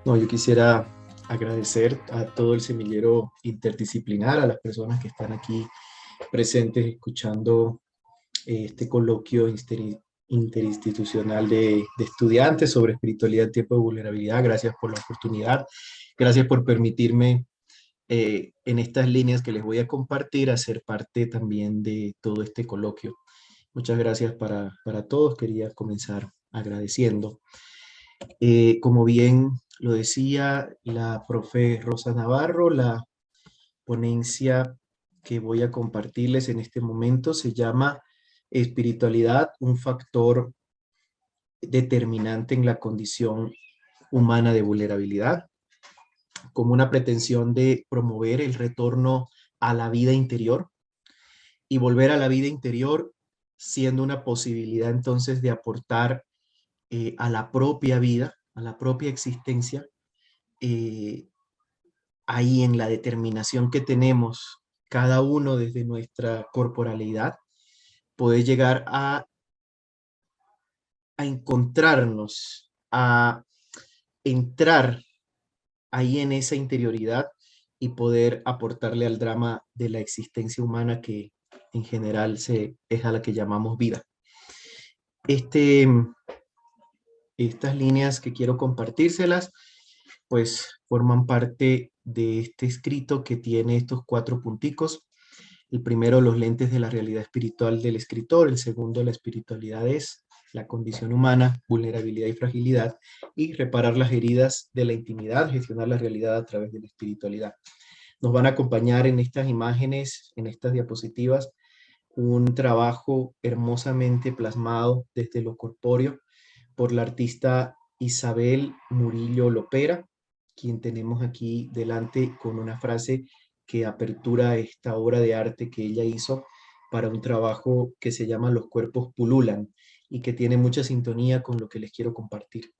No, yo quisiera agradecer a todo el semillero interdisciplinar, a las personas que están aquí presentes escuchando este coloquio interinstitucional de estudiantes sobre espiritualidad en tiempo de vulnerabilidad. Gracias por la oportunidad. Gracias por permitirme en estas líneas que les voy a compartir hacer parte también de todo este coloquio. Muchas gracias para todos. Quería comenzar agradeciendo. Como bien lo decía la profe Rosa Navarro, la ponencia que voy a compartirles en este momento se llama Espiritualidad, un factor determinante en la condición humana de vulnerabilidad, como una pretensión de promover el retorno a la vida interior y volver a la vida interior siendo una posibilidad entonces de aportar a la propia vida, a la propia existencia, eh, ahí en la determinación que tenemos cada uno desde nuestra corporalidad, poder llegar a encontrarnos, a entrar ahí en esa interioridad y poder aportarle al drama de la existencia humana que en general es a la que llamamos vida. Este, estas líneas que quiero compartírselas, pues forman parte de este escrito que tiene estos 4 punticos. El primero, los lentes de la realidad espiritual del escritor. El segundo, la espiritualidad es la condición humana, vulnerabilidad y fragilidad. Y reparar las heridas de la intimidad, gestionar la realidad a través de la espiritualidad. Nos van a acompañar en estas imágenes, en estas diapositivas, un trabajo hermosamente plasmado desde lo corpóreo por la artista Isabel Murillo Lopera, quien tenemos aquí delante con una frase que apertura esta obra de arte que ella hizo para un trabajo que se llama Los cuerpos pululan y que tiene mucha sintonía con lo que les quiero compartir.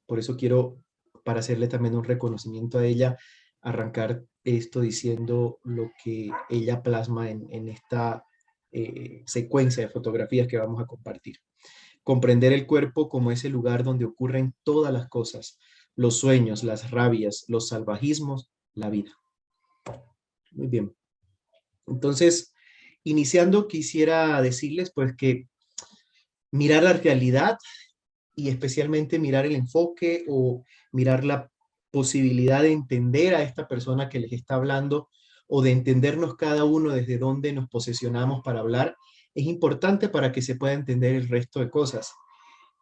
Por eso quiero, para hacerle también un reconocimiento a ella, arrancar esto diciendo lo que ella plasma en esta secuencia de fotografías que vamos a compartir. Comprender el cuerpo como ese lugar donde ocurren todas las cosas, los sueños, las rabias, los salvajismos, la vida. Muy bien. Entonces, iniciando, quisiera decirles pues que mirar la realidad y especialmente mirar el enfoque o mirar la posibilidad de entender a esta persona que les está hablando o de entendernos cada uno desde dónde nos posicionamos para hablar, es importante para que se pueda entender el resto de cosas.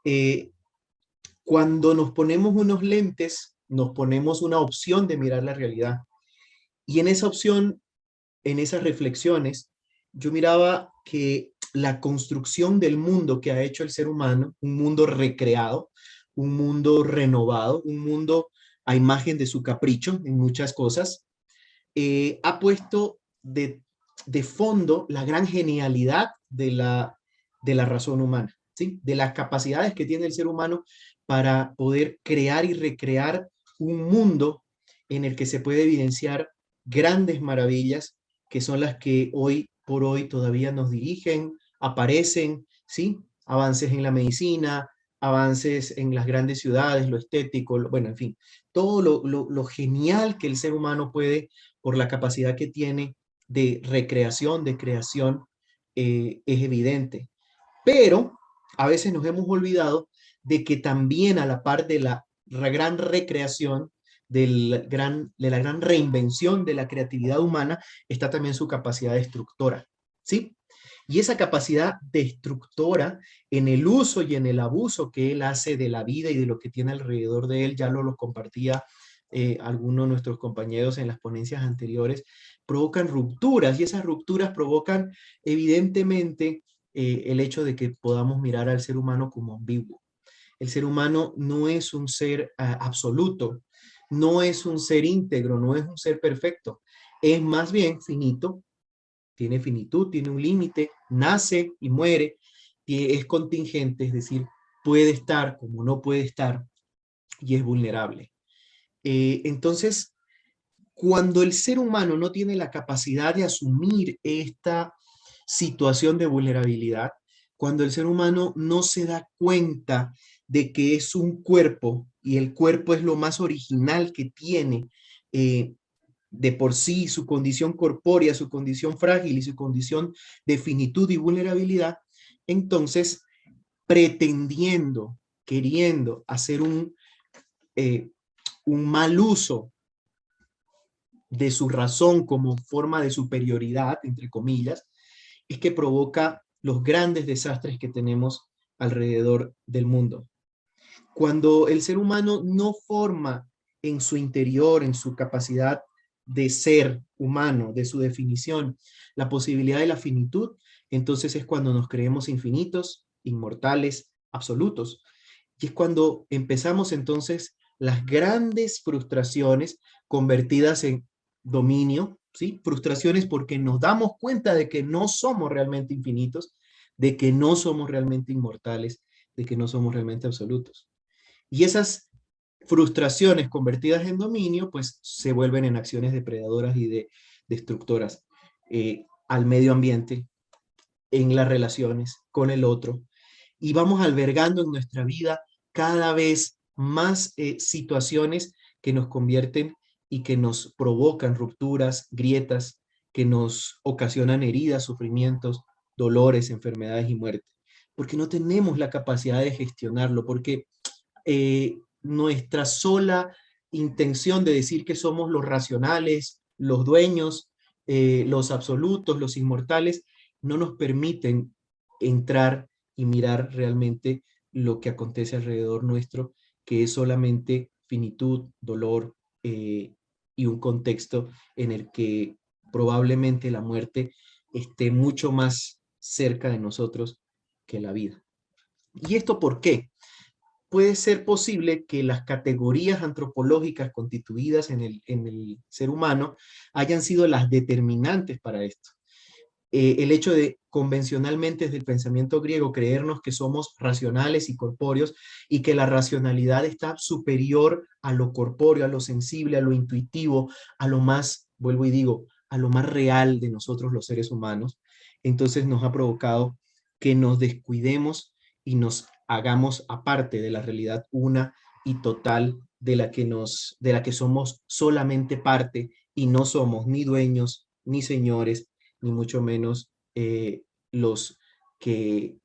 Eh, Cuando nos ponemos unos lentes, nos ponemos una opción de mirar la realidad. Y en esa opción, en esas reflexiones, yo miraba que la construcción del mundo que ha hecho el ser humano, un mundo recreado, un mundo renovado, un mundo a imagen de su capricho en muchas cosas, ha puesto de fondo la gran genialidad de la razón humana, ¿sí? De las capacidades que tiene el ser humano para poder crear y recrear un mundo en el que se puede evidenciar grandes maravillas que son las que hoy por hoy todavía nos dirigen, aparecen, ¿sí? Avances en la medicina, avances en las grandes ciudades, lo estético, bueno, en fin, todo lo genial que el ser humano puede por la capacidad que tiene de recreación, de creación, es evidente. Pero a veces nos hemos olvidado de que también a la par de la gran recreación, de la gran reinvención de la creatividad humana, está también su capacidad destructora, ¿sí? Y esa capacidad destructora en el uso y en el abuso que él hace de la vida y de lo que tiene alrededor de él, ya lo compartía algunos de nuestros compañeros en las ponencias anteriores, provocan rupturas y esas rupturas provocan evidentemente el hecho de que podamos mirar al ser humano como ambiguo. El ser humano no es un ser absoluto, no es un ser íntegro, no es un ser perfecto, es más bien finito, tiene finitud, tiene un límite, nace y muere, y es contingente, es decir, puede estar como no puede estar y es vulnerable. Entonces, cuando el ser humano no tiene la capacidad de asumir esta situación de vulnerabilidad, cuando el ser humano no se da cuenta de que es un cuerpo y el cuerpo es lo más original que tiene de por sí, su condición corpórea, su condición frágil y su condición de finitud y vulnerabilidad, entonces pretendiendo, queriendo hacer un mal uso de su razón como forma de superioridad, entre comillas, es que provoca los grandes desastres que tenemos alrededor del mundo. Cuando el ser humano no forma en su interior, en su capacidad de ser humano, de su definición, la posibilidad de la finitud, entonces es cuando nos creemos infinitos, inmortales, absolutos. Y es cuando empezamos entonces las grandes frustraciones convertidas en dominio, ¿sí? Frustraciones porque nos damos cuenta de que no somos realmente infinitos, de que no somos realmente inmortales, de que no somos realmente absolutos. Y esas frustraciones convertidas en dominio, pues se vuelven en acciones depredadoras y destructoras al medio ambiente, en las relaciones con el otro. Y vamos albergando en nuestra vida cada vez más situaciones que nos convierten y que nos provocan rupturas, grietas, que nos ocasionan heridas, sufrimientos, dolores, enfermedades y muerte. Porque no tenemos la capacidad de gestionarlo, porque nuestra sola intención de decir que somos los racionales, los dueños, los absolutos, los inmortales, no nos permiten entrar y mirar realmente lo que acontece alrededor nuestro, que es solamente finitud, dolor y un contexto en el que probablemente la muerte esté mucho más cerca de nosotros que la vida. ¿Y esto por qué? Puede ser posible que las categorías antropológicas constituidas en el ser humano hayan sido las determinantes para esto. El hecho de convencionalmente desde el pensamiento griego creernos que somos racionales y corpóreos y que la racionalidad está superior a lo corpóreo, a lo sensible, a lo intuitivo, a lo más, vuelvo y digo, a lo más real de nosotros los seres humanos, entonces nos ha provocado que nos descuidemos y nos hagamos aparte de la realidad una y total de la que somos solamente parte y no somos ni dueños, ni señores, ni mucho menos los que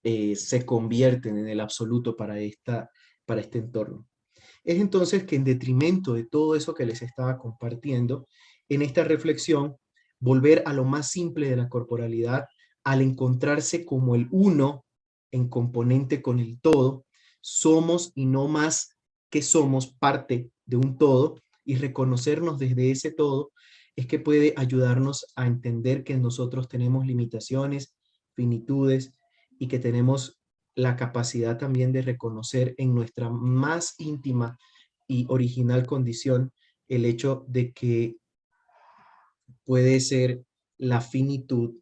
se convierten en el absoluto para este entorno. Es entonces que en detrimento de todo eso que les estaba compartiendo, en esta reflexión, volver a lo más simple de la corporalidad, al encontrarse como el uno en componente con el todo, somos y no más que somos parte de un todo, y reconocernos desde ese todo es que puede ayudarnos a entender que nosotros tenemos limitaciones, finitudes y que tenemos la capacidad también de reconocer en nuestra más íntima y original condición el hecho de que puede ser la finitud,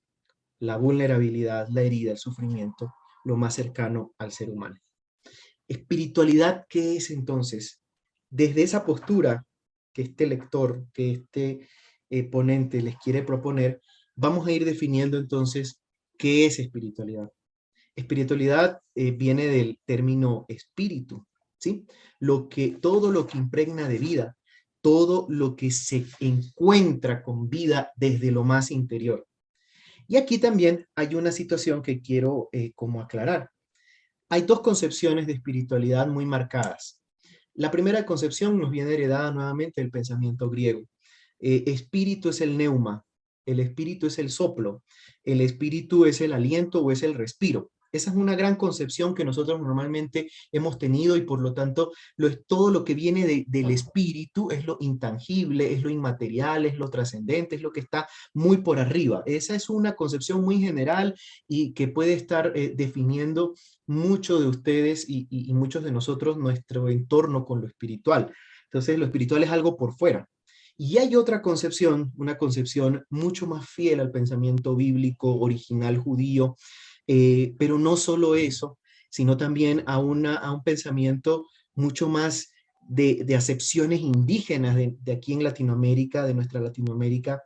la vulnerabilidad, la herida, el sufrimiento, lo más cercano al ser humano. Espiritualidad, ¿qué es entonces? Desde esa postura que este lector, que este ponente les quiere proponer, vamos a ir definiendo entonces qué es espiritualidad. Espiritualidad viene del término espíritu, ¿sí? Todo lo que impregna de vida, todo lo que se encuentra con vida desde lo más interior. Y aquí también hay una situación que quiero como aclarar. Hay dos concepciones de espiritualidad muy marcadas. La primera concepción nos viene heredada nuevamente del pensamiento griego. Espíritu es el neuma, el espíritu es el soplo, el espíritu es el aliento o es el respiro. Esa es una gran concepción que nosotros normalmente hemos tenido y por lo tanto todo lo que viene del espíritu es lo intangible, es lo inmaterial, es lo trascendente, es lo que está muy por arriba. Esa es una concepción muy general y que puede estar definiendo mucho de ustedes y muchos de nosotros nuestro entorno con lo espiritual. Entonces lo espiritual es algo por fuera. Y hay otra concepción, una concepción mucho más fiel al pensamiento bíblico original judío, pero no solo eso, sino también a un pensamiento mucho más de acepciones indígenas de aquí en Latinoamérica, de nuestra Latinoamérica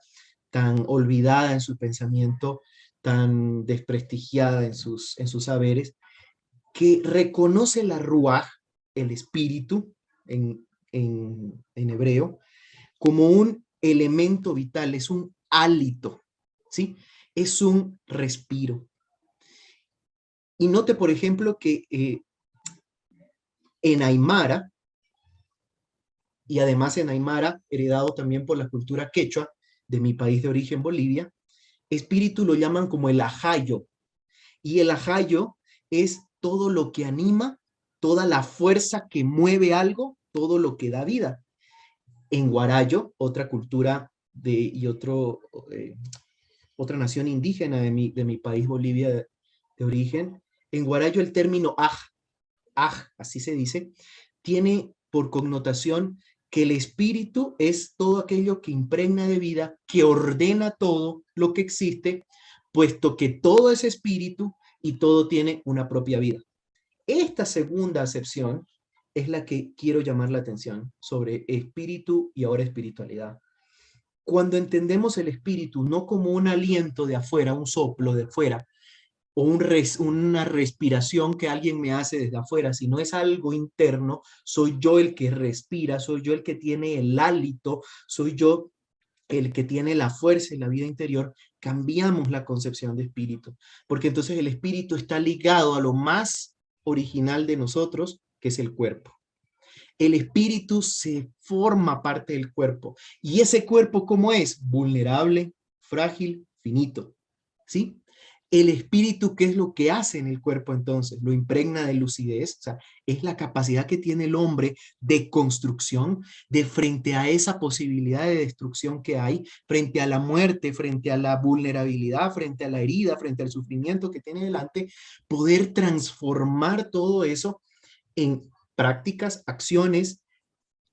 tan olvidada en su pensamiento, tan desprestigiada en sus saberes, que reconoce la ruaj, el espíritu en hebreo, como un elemento vital, es un hálito, ¿sí? Es un respiro. Y note, por ejemplo, que en Aymara, y además en Aymara, heredado también por la cultura quechua de mi país de origen, Bolivia, espíritu lo llaman como el ajayo, y el ajayo es todo lo que anima, toda la fuerza que mueve algo, todo lo que da vida. En Guarayo, otra cultura y otra nación indígena de mi país, Bolivia, de origen, en Guarayo el término así se dice, tiene por connotación que el espíritu es todo aquello que impregna de vida, que ordena todo lo que existe, puesto que todo es espíritu y todo tiene una propia vida. Esta segunda acepción es la que quiero llamar la atención sobre espíritu y ahora espiritualidad. Cuando entendemos el espíritu no como un aliento de afuera, un soplo de afuera, o una respiración que alguien me hace desde afuera, sino es algo interno, soy yo el que respira, soy yo el que tiene el hálito, soy yo el que tiene la fuerza y la vida interior, cambiamos la concepción de espíritu, porque entonces el espíritu está ligado a lo más original de nosotros, que es el cuerpo. El espíritu se forma parte del cuerpo, y ese cuerpo, ¿cómo es? Vulnerable, frágil, finito, ¿sí? El espíritu, ¿qué es lo que hace en el cuerpo entonces? Lo impregna de lucidez, o sea, es la capacidad que tiene el hombre de construcción, de frente a esa posibilidad de destrucción que hay, frente a la muerte, frente a la vulnerabilidad, frente a la herida, frente al sufrimiento que tiene delante, poder transformar todo eso en prácticas, acciones,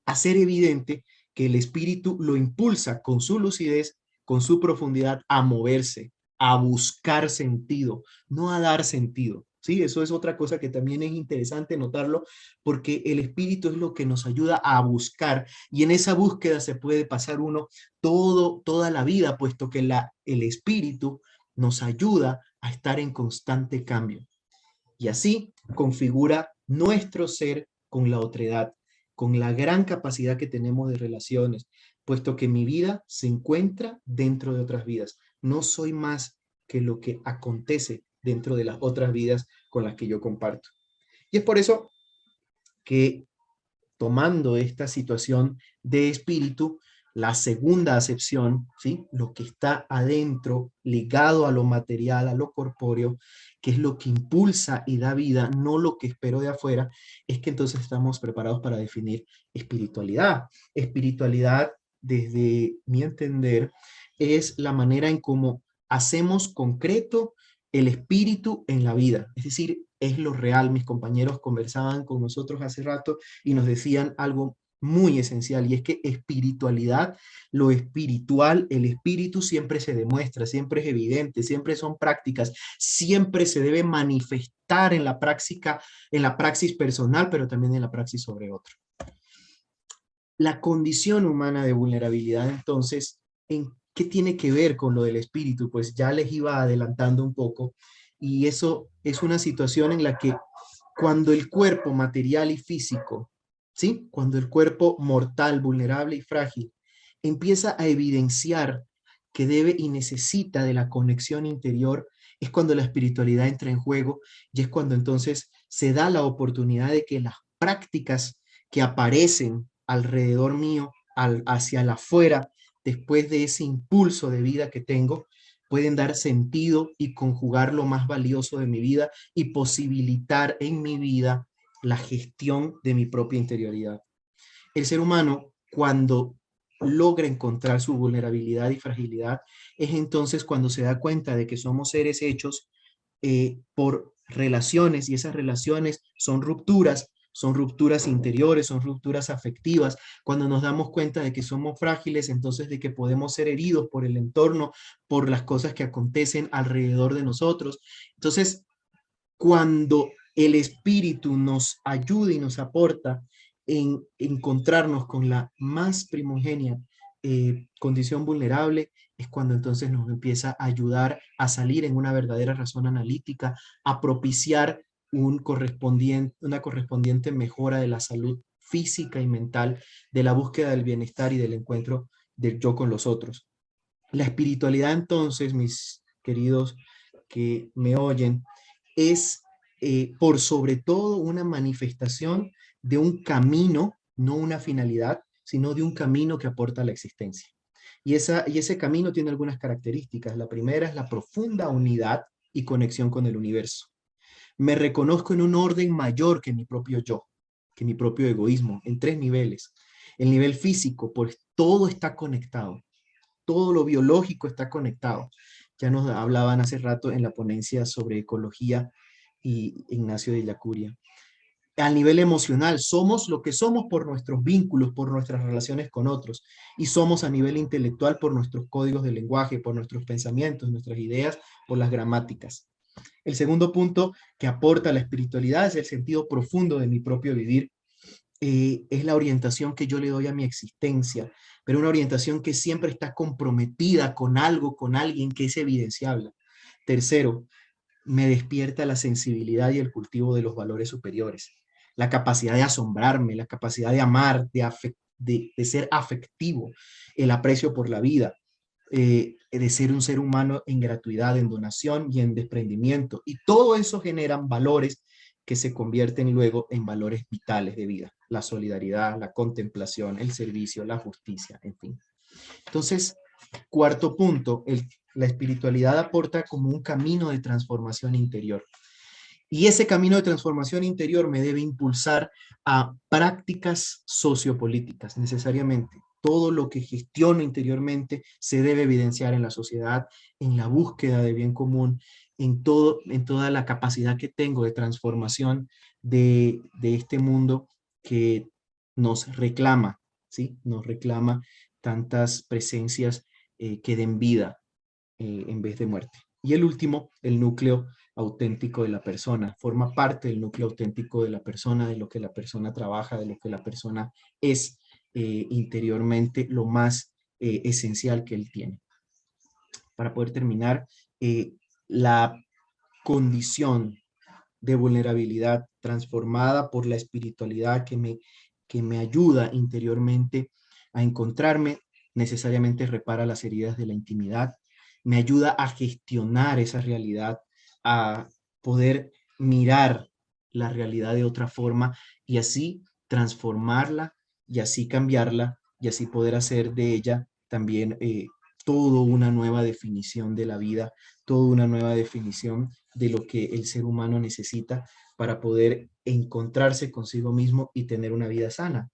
hacer evidente que el espíritu lo impulsa con su lucidez, con su profundidad a moverse, a buscar sentido, no a dar sentido. Sí, eso es otra cosa que también es interesante notarlo, porque el espíritu es lo que nos ayuda a buscar, y en esa búsqueda se puede pasar uno toda la vida, puesto que el espíritu nos ayuda a estar en constante cambio. Y así configura nuestro ser con la otredad, con la gran capacidad que tenemos de relaciones, puesto que mi vida se encuentra dentro de otras vidas. No soy más que lo que acontece dentro de las otras vidas con las que yo comparto. Y es por eso que, tomando esta situación de espíritu, la segunda acepción, ¿sí? Lo que está adentro, ligado a lo material, a lo corpóreo, que es lo que impulsa y da vida, no lo que espero de afuera, es que entonces estamos preparados para definir espiritualidad. Espiritualidad, desde mi entender, es la manera en cómo hacemos concreto el espíritu en la vida, es decir, es lo real. Mis compañeros conversaban con nosotros hace rato y nos decían algo muy esencial, y es que espiritualidad, lo espiritual, el espíritu siempre se demuestra, siempre es evidente, siempre son prácticas, siempre se debe manifestar en la práctica, en la praxis personal, pero también en la praxis sobre otro. La condición humana de vulnerabilidad, entonces, ¿en qué tiene que ver con lo del espíritu? Pues ya les iba adelantando un poco, y eso es una situación en la que cuando el cuerpo material y físico, ¿sí? Cuando el cuerpo mortal, vulnerable y frágil empieza a evidenciar que debe y necesita de la conexión interior, es cuando la espiritualidad entra en juego, y es cuando entonces se da la oportunidad de que las prácticas que aparecen alrededor mío, hacia la afuera, después de ese impulso de vida que tengo, pueden dar sentido y conjugar lo más valioso de mi vida y posibilitar en mi vida la gestión de mi propia interioridad. El ser humano, cuando logra encontrar su vulnerabilidad y fragilidad, es entonces cuando se da cuenta de que somos seres hechos por relaciones, y esas relaciones son rupturas interiores, son rupturas afectivas. Cuando nos damos cuenta de que somos frágiles, entonces de que podemos ser heridos por el entorno, por las cosas que acontecen alrededor de nosotros. Entonces, cuando el espíritu nos ayuda y nos aporta en encontrarnos con la más primogénea condición vulnerable, es cuando entonces nos empieza a ayudar a salir en una verdadera razón analítica, a propiciar una correspondiente mejora de la salud física y mental, de la búsqueda del bienestar y del encuentro del yo con los otros. La espiritualidad, entonces, mis queridos que me oyen, es por sobre todo una manifestación de un camino, no una finalidad, sino de un camino que aporta a la existencia. Y ese camino tiene algunas características. La primera es la profunda unidad y conexión con el universo. Me reconozco en un orden mayor que mi propio yo, que mi propio egoísmo, en tres niveles. El nivel físico, pues todo está conectado, todo lo biológico está conectado. Ya nos hablaban hace rato en la ponencia sobre ecología y Ignacio de Yacuria. A nivel emocional, somos lo que somos por nuestros vínculos, por nuestras relaciones con otros, y somos a nivel intelectual por nuestros códigos de lenguaje, por nuestros pensamientos, nuestras ideas, por las gramáticas. El segundo punto que aporta la espiritualidad es el sentido profundo de mi propio vivir, es la orientación que yo le doy a mi existencia, pero una orientación que siempre está comprometida con algo, con alguien que es evidenciable. Tercero, me despierta la sensibilidad y el cultivo de los valores superiores, la capacidad de asombrarme, la capacidad de amar, de ser afectivo, el aprecio por la vida, de ser un ser humano en gratuidad, en donación y en desprendimiento. Y todo eso generan valores que se convierten luego en valores vitales de vida, la solidaridad, la contemplación, el servicio, la justicia, en fin. Entonces, cuarto punto, la espiritualidad aporta como un camino de transformación interior. Y ese camino de transformación interior me debe impulsar a prácticas sociopolíticas, necesariamente. Todo lo que gestiono interiormente se debe evidenciar en la sociedad, en la búsqueda de bien común, en toda la capacidad que tengo de transformación de este mundo que nos reclama, ¿sí? Nos reclama tantas presencias que den vida en vez de muerte. Y el último, el núcleo auténtico de la persona. Forma parte del núcleo auténtico de la persona, de lo que la persona trabaja, de lo que la persona es interiormente, lo más esencial que él tiene. Para poder terminar, la condición de vulnerabilidad transformada por la espiritualidad que me ayuda interiormente a encontrarme, necesariamente repara las heridas de la intimidad, me ayuda a gestionar esa realidad, a poder mirar la realidad de otra forma y así transformarla y así cambiarla y así poder hacer de ella también todo una nueva definición de la vida, toda una nueva definición de lo que el ser humano necesita para poder encontrarse consigo mismo y tener una vida sana.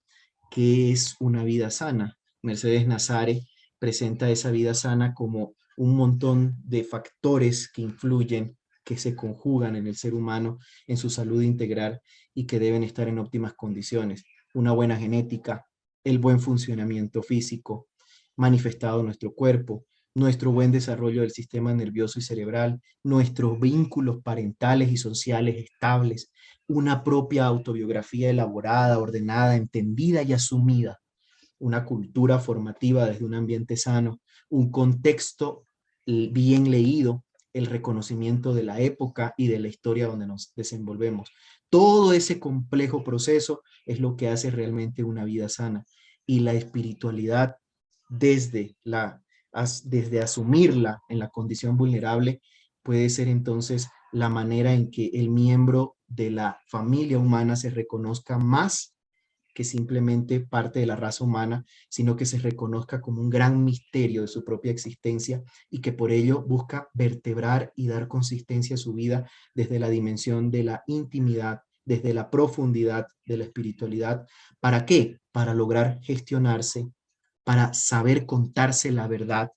¿Qué es una vida sana? Mercedes Nazare presenta esa vida sana como un montón de factores que influyen, que se conjugan en el ser humano, en su salud integral y que deben estar en óptimas condiciones. Una buena genética, el buen funcionamiento físico manifestado en nuestro cuerpo, nuestro buen desarrollo del sistema nervioso y cerebral, nuestros vínculos parentales y sociales estables, una propia autobiografía elaborada, ordenada, entendida y asumida, una cultura formativa desde un ambiente sano, un contexto bien leído, el reconocimiento de la época y de la historia donde nos desenvolvemos. Todo ese complejo proceso es lo que hace realmente una vida sana. Y la espiritualidad, desde, desde asumirla en la condición vulnerable, puede ser entonces la manera en que el miembro de la familia humana se reconozca más que simplemente parte de la raza humana, sino que se reconozca como un gran misterio de su propia existencia y que por ello busca vertebrar y dar consistencia a su vida desde la dimensión de la intimidad, desde la profundidad de la espiritualidad. ¿Para qué? Para lograr gestionarse, para saber contarse la verdad,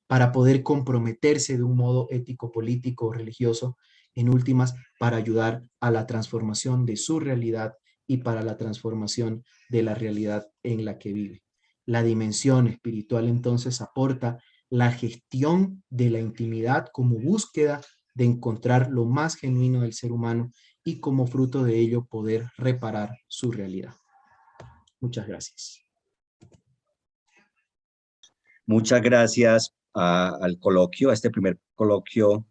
para poder comprometerse de un modo ético, político o religioso, en últimas, para ayudar a la transformación de su realidad y para la transformación de la realidad en la que vive. La dimensión espiritual entonces aporta la gestión de la intimidad como búsqueda de encontrar lo más genuino del ser humano y como fruto de ello poder reparar su realidad. Muchas gracias. Muchas gracias al coloquio, a este primer coloquio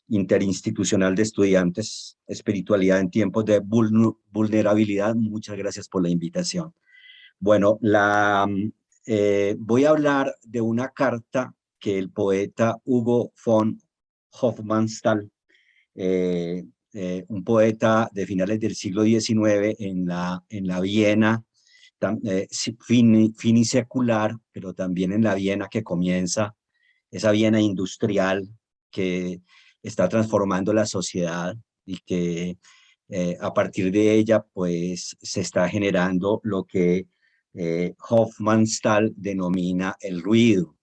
Interinstitucional de Estudiantes, Espiritualidad en tiempos de vulnerabilidad. Muchas gracias por la invitación. Bueno, voy a hablar de una carta que el poeta Hugo von Hofmannsthal, un poeta de finales del siglo XIX en la Viena finisecular, pero también en la Viena que comienza, esa Viena industrial que está transformando la sociedad y que a partir de ella pues se está generando lo que Hofmannsthal denomina el ruido,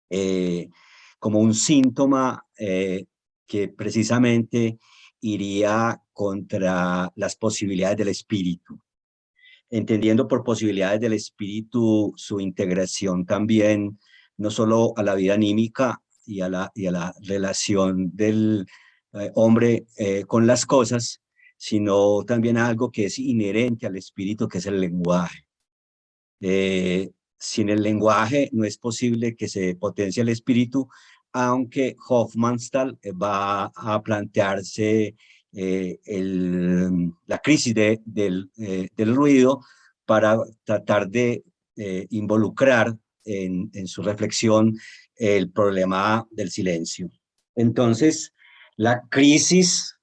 eh, como un síntoma que precisamente iría contra las posibilidades del espíritu, entendiendo por posibilidades del espíritu su integración también, no solo a la vida anímica y a la relación del hombre con las cosas, sino también a algo que es inherente al espíritu, que es el lenguaje. Sin el lenguaje no es posible que se potencie el espíritu, aunque Hofmannsthal va a plantearse la crisis del ruido para tratar de involucrar en su reflexión el problema del silencio. Entonces, la crisis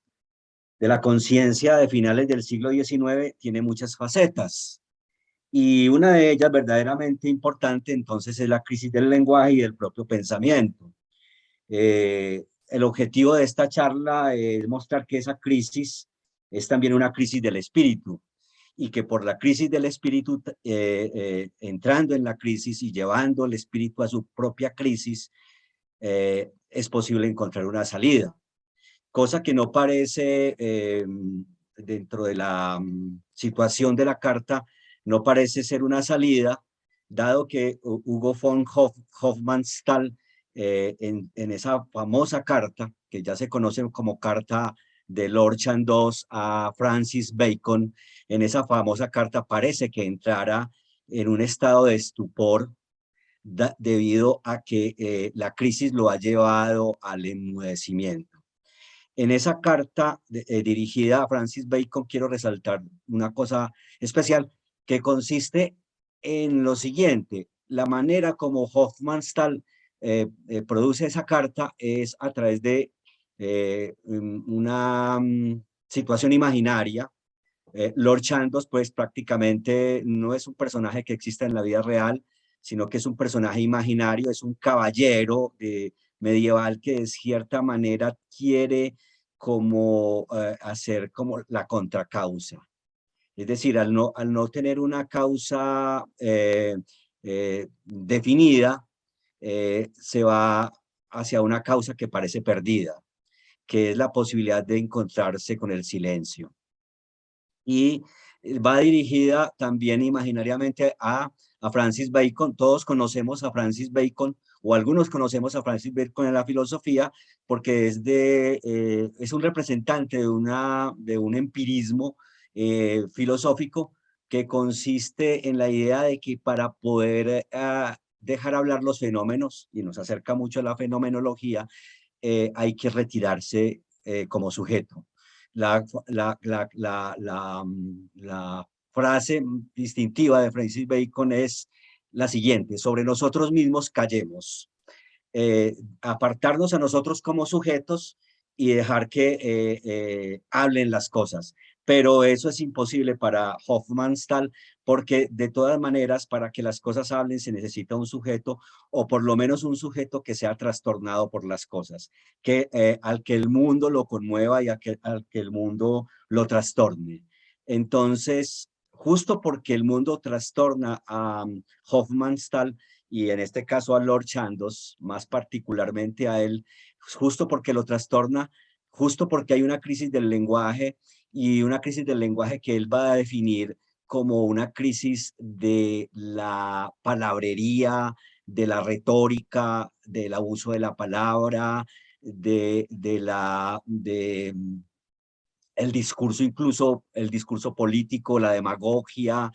de la conciencia de finales del siglo XIX tiene muchas facetas. Y una de ellas verdaderamente importante entonces es la crisis del lenguaje y del propio pensamiento. El objetivo de esta charla es mostrar que esa crisis es también una crisis del espíritu y que por la crisis del espíritu, entrando en la crisis y llevando el espíritu a su propia crisis, es posible encontrar una salida, cosa que no parece dentro de la situación de la carta, no parece ser una salida, dado que Hugo von Hofmannsthal, en esa famosa carta, que ya se conoce como carta de Lord Chandos a Francis Bacon, en esa famosa carta parece que entrara en un estado de estupor debido a que la crisis lo ha llevado al enmudecimiento. En esa carta dirigida a Francis Bacon quiero resaltar una cosa especial que consiste en lo siguiente: la manera como Hofmannsthal produce esa carta es a través de una situación imaginaria. Lord Chandos pues prácticamente no es un personaje que exista en la vida real, sino que es un personaje imaginario, es un caballero medieval que de cierta manera quiere como hacer como la contracausa. Es decir, al no tener una causa definida, se va hacia una causa que parece perdida, que es la posibilidad de encontrarse con el silencio. Y va dirigida también imaginariamente a Francis Bacon. Todos conocemos a Francis Bacon, o algunos conocemos a Francis Bacon en la filosofía, porque es un representante de un empirismo filosófico que consiste en la idea de que para poder dejar hablar los fenómenos, y nos acerca mucho a la fenomenología, hay que retirarse como sujeto. La frase distintiva de Francis Bacon es la siguiente: sobre nosotros mismos callemos, apartarnos a nosotros como sujetos y dejar que hablen las cosas. Pero eso es imposible para Hofmannsthal, porque de todas maneras, para que las cosas hablen se necesita un sujeto, o por lo menos un sujeto que sea trastornado por las cosas, al que el mundo lo conmueva y al que el mundo lo trastorne. Entonces, justo porque el mundo trastorna a Hofmannsthal, y en este caso a Lord Chandos, más particularmente a él, justo porque lo trastorna, justo porque hay una crisis del lenguaje, y una crisis del lenguaje que él va a definir como una crisis de la palabrería, de la retórica, del abuso de la palabra, el discurso, incluso el discurso político, la demagogia,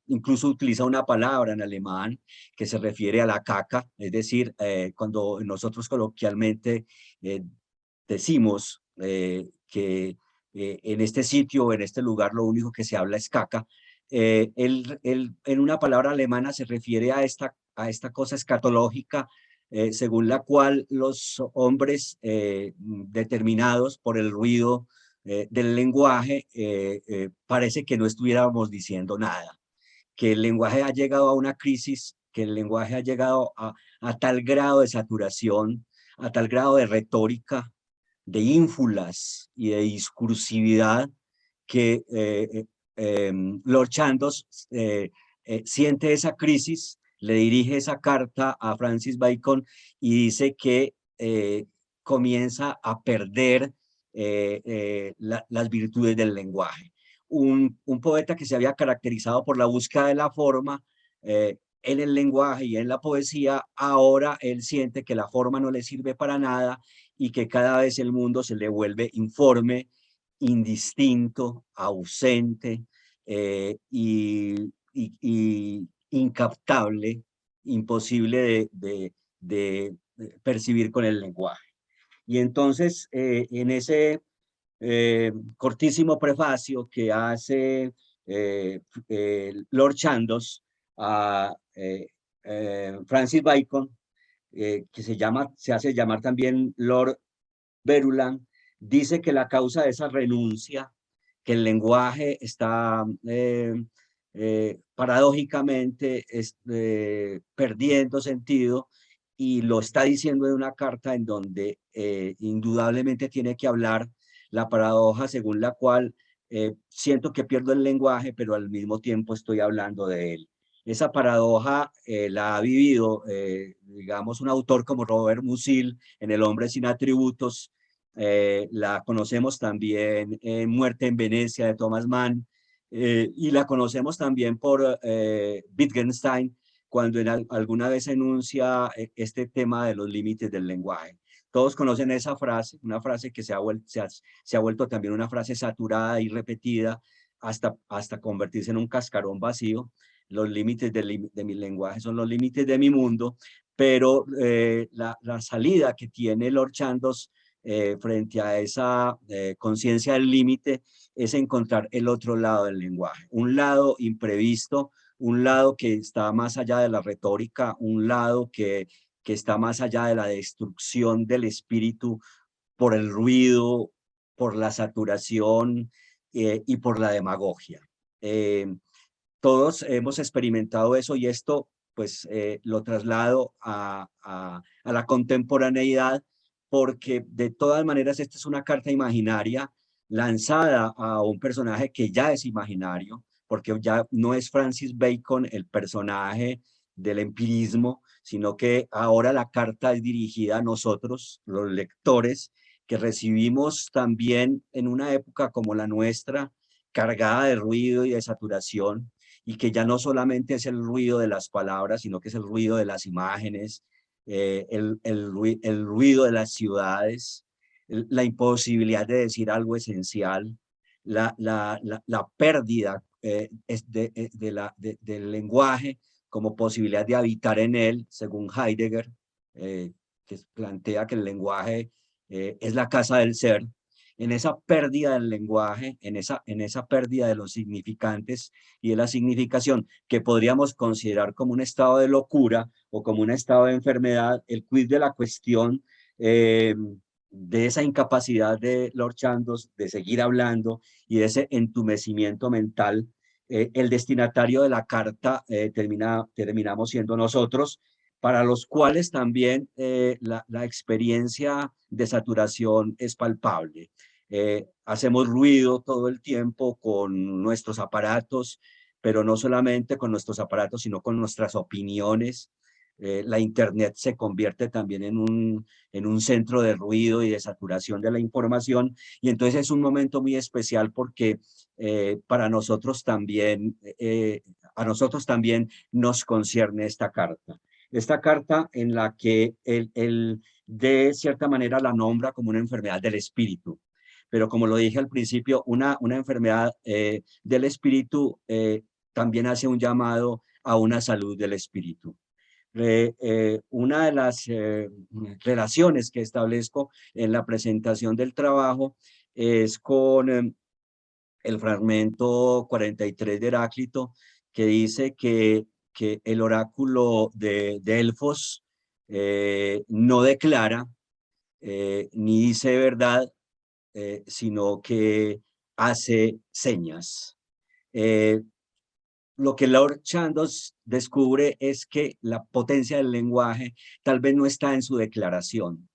Incluso utiliza una palabra en alemán que se refiere a la caca, es decir, cuando nosotros coloquialmente decimos que en este sitio, en este lugar, lo único que se habla es caca, él en una palabra alemana se refiere a esta cosa escatológica, según la cual los hombres determinados por el ruido del lenguaje, parece que no estuviéramos diciendo nada, que el lenguaje ha llegado a una crisis, que el lenguaje ha llegado a tal grado de saturación, a tal grado de retórica, de ínfulas y de discursividad, que Lord Chandos siente esa crisis, le dirige esa carta a Francis Bacon y dice que comienza a perder las virtudes del lenguaje. Un poeta que se había caracterizado por la búsqueda de la forma en el lenguaje y en la poesía, ahora él siente que la forma no le sirve para nada y que cada vez el mundo se le vuelve informe, indistinto, ausente y incaptable, imposible de percibir con el lenguaje. Y entonces, en ese cortísimo prefacio que hace Lord Chandos a Francis Bacon, que se hace llamar también Lord Verulam, dice que la causa de esa renuncia, que el lenguaje está paradójicamente perdiendo sentido, y lo está diciendo en una carta en donde indudablemente tiene que hablar la paradoja según la cual siento que pierdo el lenguaje, pero al mismo tiempo estoy hablando de él. Esa paradoja la ha vivido, digamos, un autor como Robert Musil en El hombre sin atributos. La conocemos también en Muerte en Venecia de Thomas Mann, y la conocemos también por Wittgenstein, cuando alguna vez enuncia este tema de los límites del lenguaje. Todos conocen esa frase, una frase que se ha vuelto también una frase saturada y repetida hasta convertirse en un cascarón vacío. Los límites de mi lenguaje son los límites de mi mundo, pero la salida que tiene Lord Chandos frente a esa conciencia del límite es encontrar el otro lado del lenguaje, un lado imprevisto, un lado que está más allá de la retórica, un lado que está más allá de la destrucción del espíritu por el ruido, por la saturación y por la demagogia. Todos hemos experimentado eso y esto pues lo traslado a la contemporaneidad, porque de todas maneras esta es una carta imaginaria lanzada a un personaje que ya es imaginario, porque ya no es Francis Bacon el personaje del empirismo, sino que ahora la carta es dirigida a nosotros, los lectores, que recibimos también en una época como la nuestra, cargada de ruido y de saturación, y que ya no solamente es el ruido de las palabras, sino que es el ruido de las imágenes, el ruido de las ciudades, la imposibilidad de decir algo esencial, la pérdida del lenguaje como posibilidad de habitar en él, según Heidegger, que plantea que el lenguaje es la casa del ser. En esa pérdida del lenguaje, en esa pérdida de los significantes y de la significación, que podríamos considerar como un estado de locura o como un estado de enfermedad, el quid de la cuestión de esa incapacidad de Lord Chandos de seguir hablando y de ese entumecimiento mental, el destinatario de la carta terminamos siendo nosotros, para los cuales también la experiencia de saturación es palpable. Hacemos ruido todo el tiempo con nuestros aparatos, pero no solamente con nuestros aparatos, sino con nuestras opiniones. La Internet se convierte también en un centro de ruido y de saturación de la información, y entonces es un momento muy especial porque para nosotros también, a nosotros también nos concierne esta carta. Esta carta en la que él de cierta manera la nombra como una enfermedad del espíritu, pero como lo dije al principio, una enfermedad del espíritu también hace un llamado a una salud del espíritu. Una de las relaciones que establezco en la presentación del trabajo es con el fragmento 43 de Heráclito, que dice que el oráculo de Delfos no declara ni dice verdad, sino que hace señas. Eh, lo que Lord Chandos descubre es que la potencia del lenguaje tal vez no está en su declaración,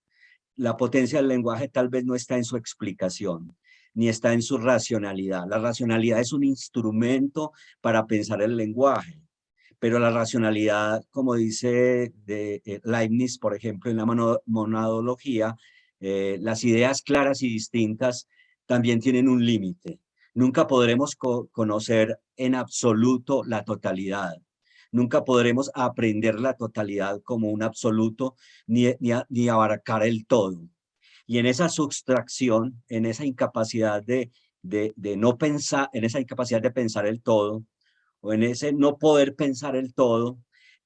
la potencia del lenguaje tal vez no está en su explicación, ni está en su racionalidad. La racionalidad es un instrumento para pensar el lenguaje, pero la racionalidad, como dice Leibniz, por ejemplo, en la monadología, las ideas claras y distintas también tienen un límite. Nunca podremos conocer en absoluto la totalidad. Nunca podremos aprender la totalidad como un absoluto ni abarcar el todo. Y en esa sustracción, en esa incapacidad de no pensar, en esa incapacidad de pensar el todo, o en ese no poder pensar el todo,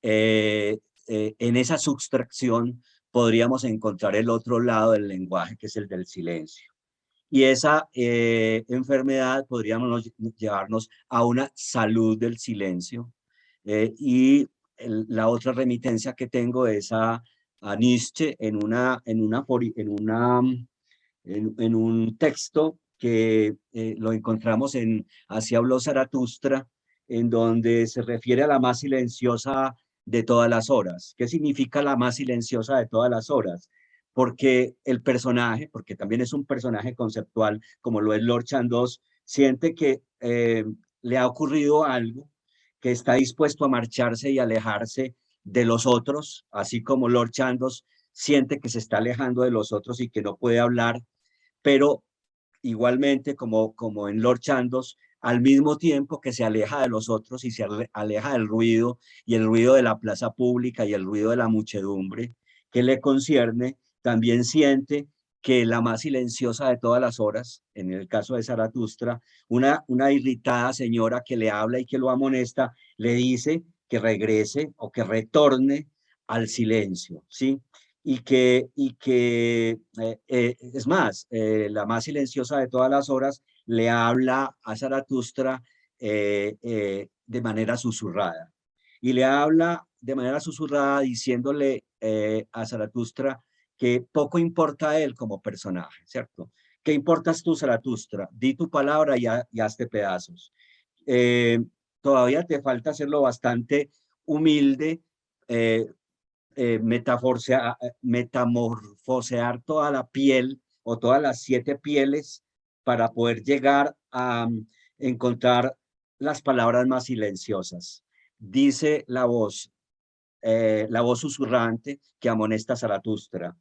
eh, en esa sustracción podríamos encontrar el otro lado del lenguaje, que es el del silencio. Y esa enfermedad podríamos llevarnos a una salud del silencio. La otra remitencia que tengo es a Nietzsche en un texto que lo encontramos en Así habló Zaratustra, en donde se refiere a la más silenciosa de todas las horas. ¿Qué significa la más silenciosa de todas las horas? Porque el personaje, porque también es un personaje conceptual, como lo es Lord Chandos, siente que le ha ocurrido algo, que está dispuesto a marcharse y alejarse de los otros, así como Lord Chandos siente que se está alejando de los otros y que no puede hablar, pero igualmente como en Lord Chandos, al mismo tiempo que se aleja de los otros y se aleja del ruido y el ruido de la plaza pública y el ruido de la muchedumbre que le concierne, también siente que la más silenciosa de todas las horas, en el caso de Zaratustra, una irritada señora que le habla y que lo amonesta, le dice que regrese o que retorne al silencio, ¿sí? Es más, la más silenciosa de todas las horas le habla a Zaratustra de manera susurrada. Y le habla de manera susurrada diciéndole a Zaratustra que poco importa él como personaje, ¿cierto? ¿Qué importas tú, Zaratustra? Di tu palabra y hazte pedazos. Eh, Todavía te falta hacerlo bastante humilde, eh, metamorfosear toda la piel o todas las 7 pieles para poder llegar a encontrar las palabras más silenciosas. Dice la voz susurrante que amonesta Zaratustra.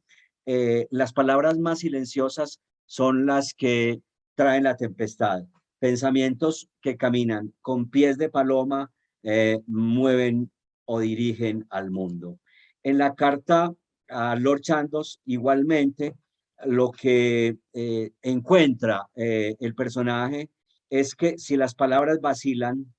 Las palabras más silenciosas son las que traen la tempestad. Pensamientos que caminan con pies de paloma mueven o dirigen al mundo. En la carta a Lord Chandos, igualmente, lo que encuentra el personaje es que si las palabras vacilan,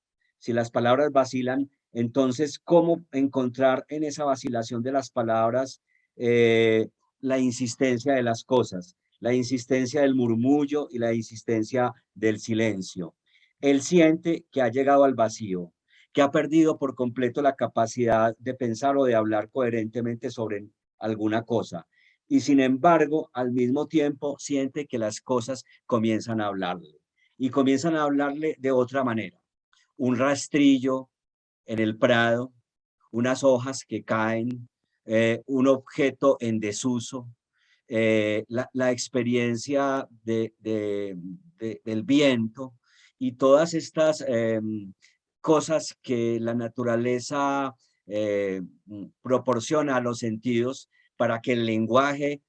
entonces, ¿cómo encontrar en esa vacilación de las palabras la insistencia de las cosas, la insistencia del murmullo y la insistencia del silencio? Él siente que ha llegado al vacío, que ha perdido por completo la capacidad de pensar o de hablar coherentemente sobre alguna cosa. Y sin embargo, al mismo tiempo siente que las cosas comienzan a hablarle y comienzan a hablarle de otra manera. Un rastrillo en el prado, unas hojas que caen, un objeto en desuso, la experiencia del viento y todas estas cosas que la naturaleza proporciona a los sentidos para que el lenguaje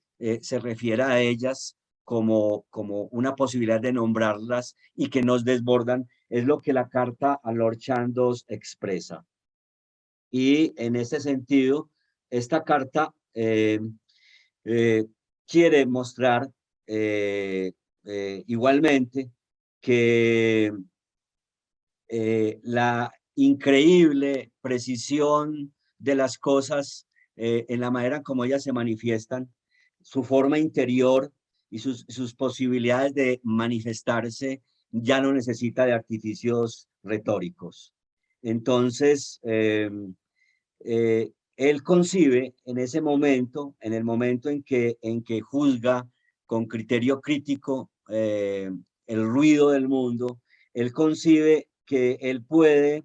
se refiera a ellas como una posibilidad de nombrarlas y que nos desbordan, es lo que la carta a Lord Chandos expresa. Y en ese sentido, esta carta eh, quiere mostrar igualmente que la increíble precisión de las cosas en la manera como ellas se manifiestan, su forma interior y sus posibilidades de manifestarse ya no necesita de artificios retóricos. Entonces, él concibe en ese momento, en el momento en que juzga con criterio crítico el ruido del mundo, él concibe que él puede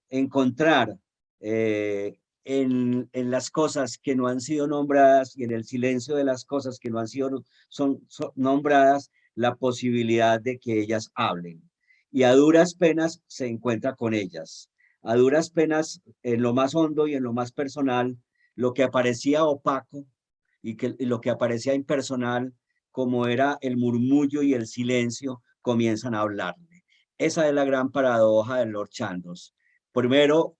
encontrar en las cosas que no han sido nombradas y en el silencio de las cosas que no han sido son nombradas la posibilidad de que ellas hablen. Y a duras penas se encuentra con ellas. A duras penas, en lo más hondo y en lo más personal, lo que aparecía opaco y lo que aparecía impersonal, como era el murmullo y el silencio, comienzan a hablarle. Esa es la gran paradoja de Lord Chandos. Primero,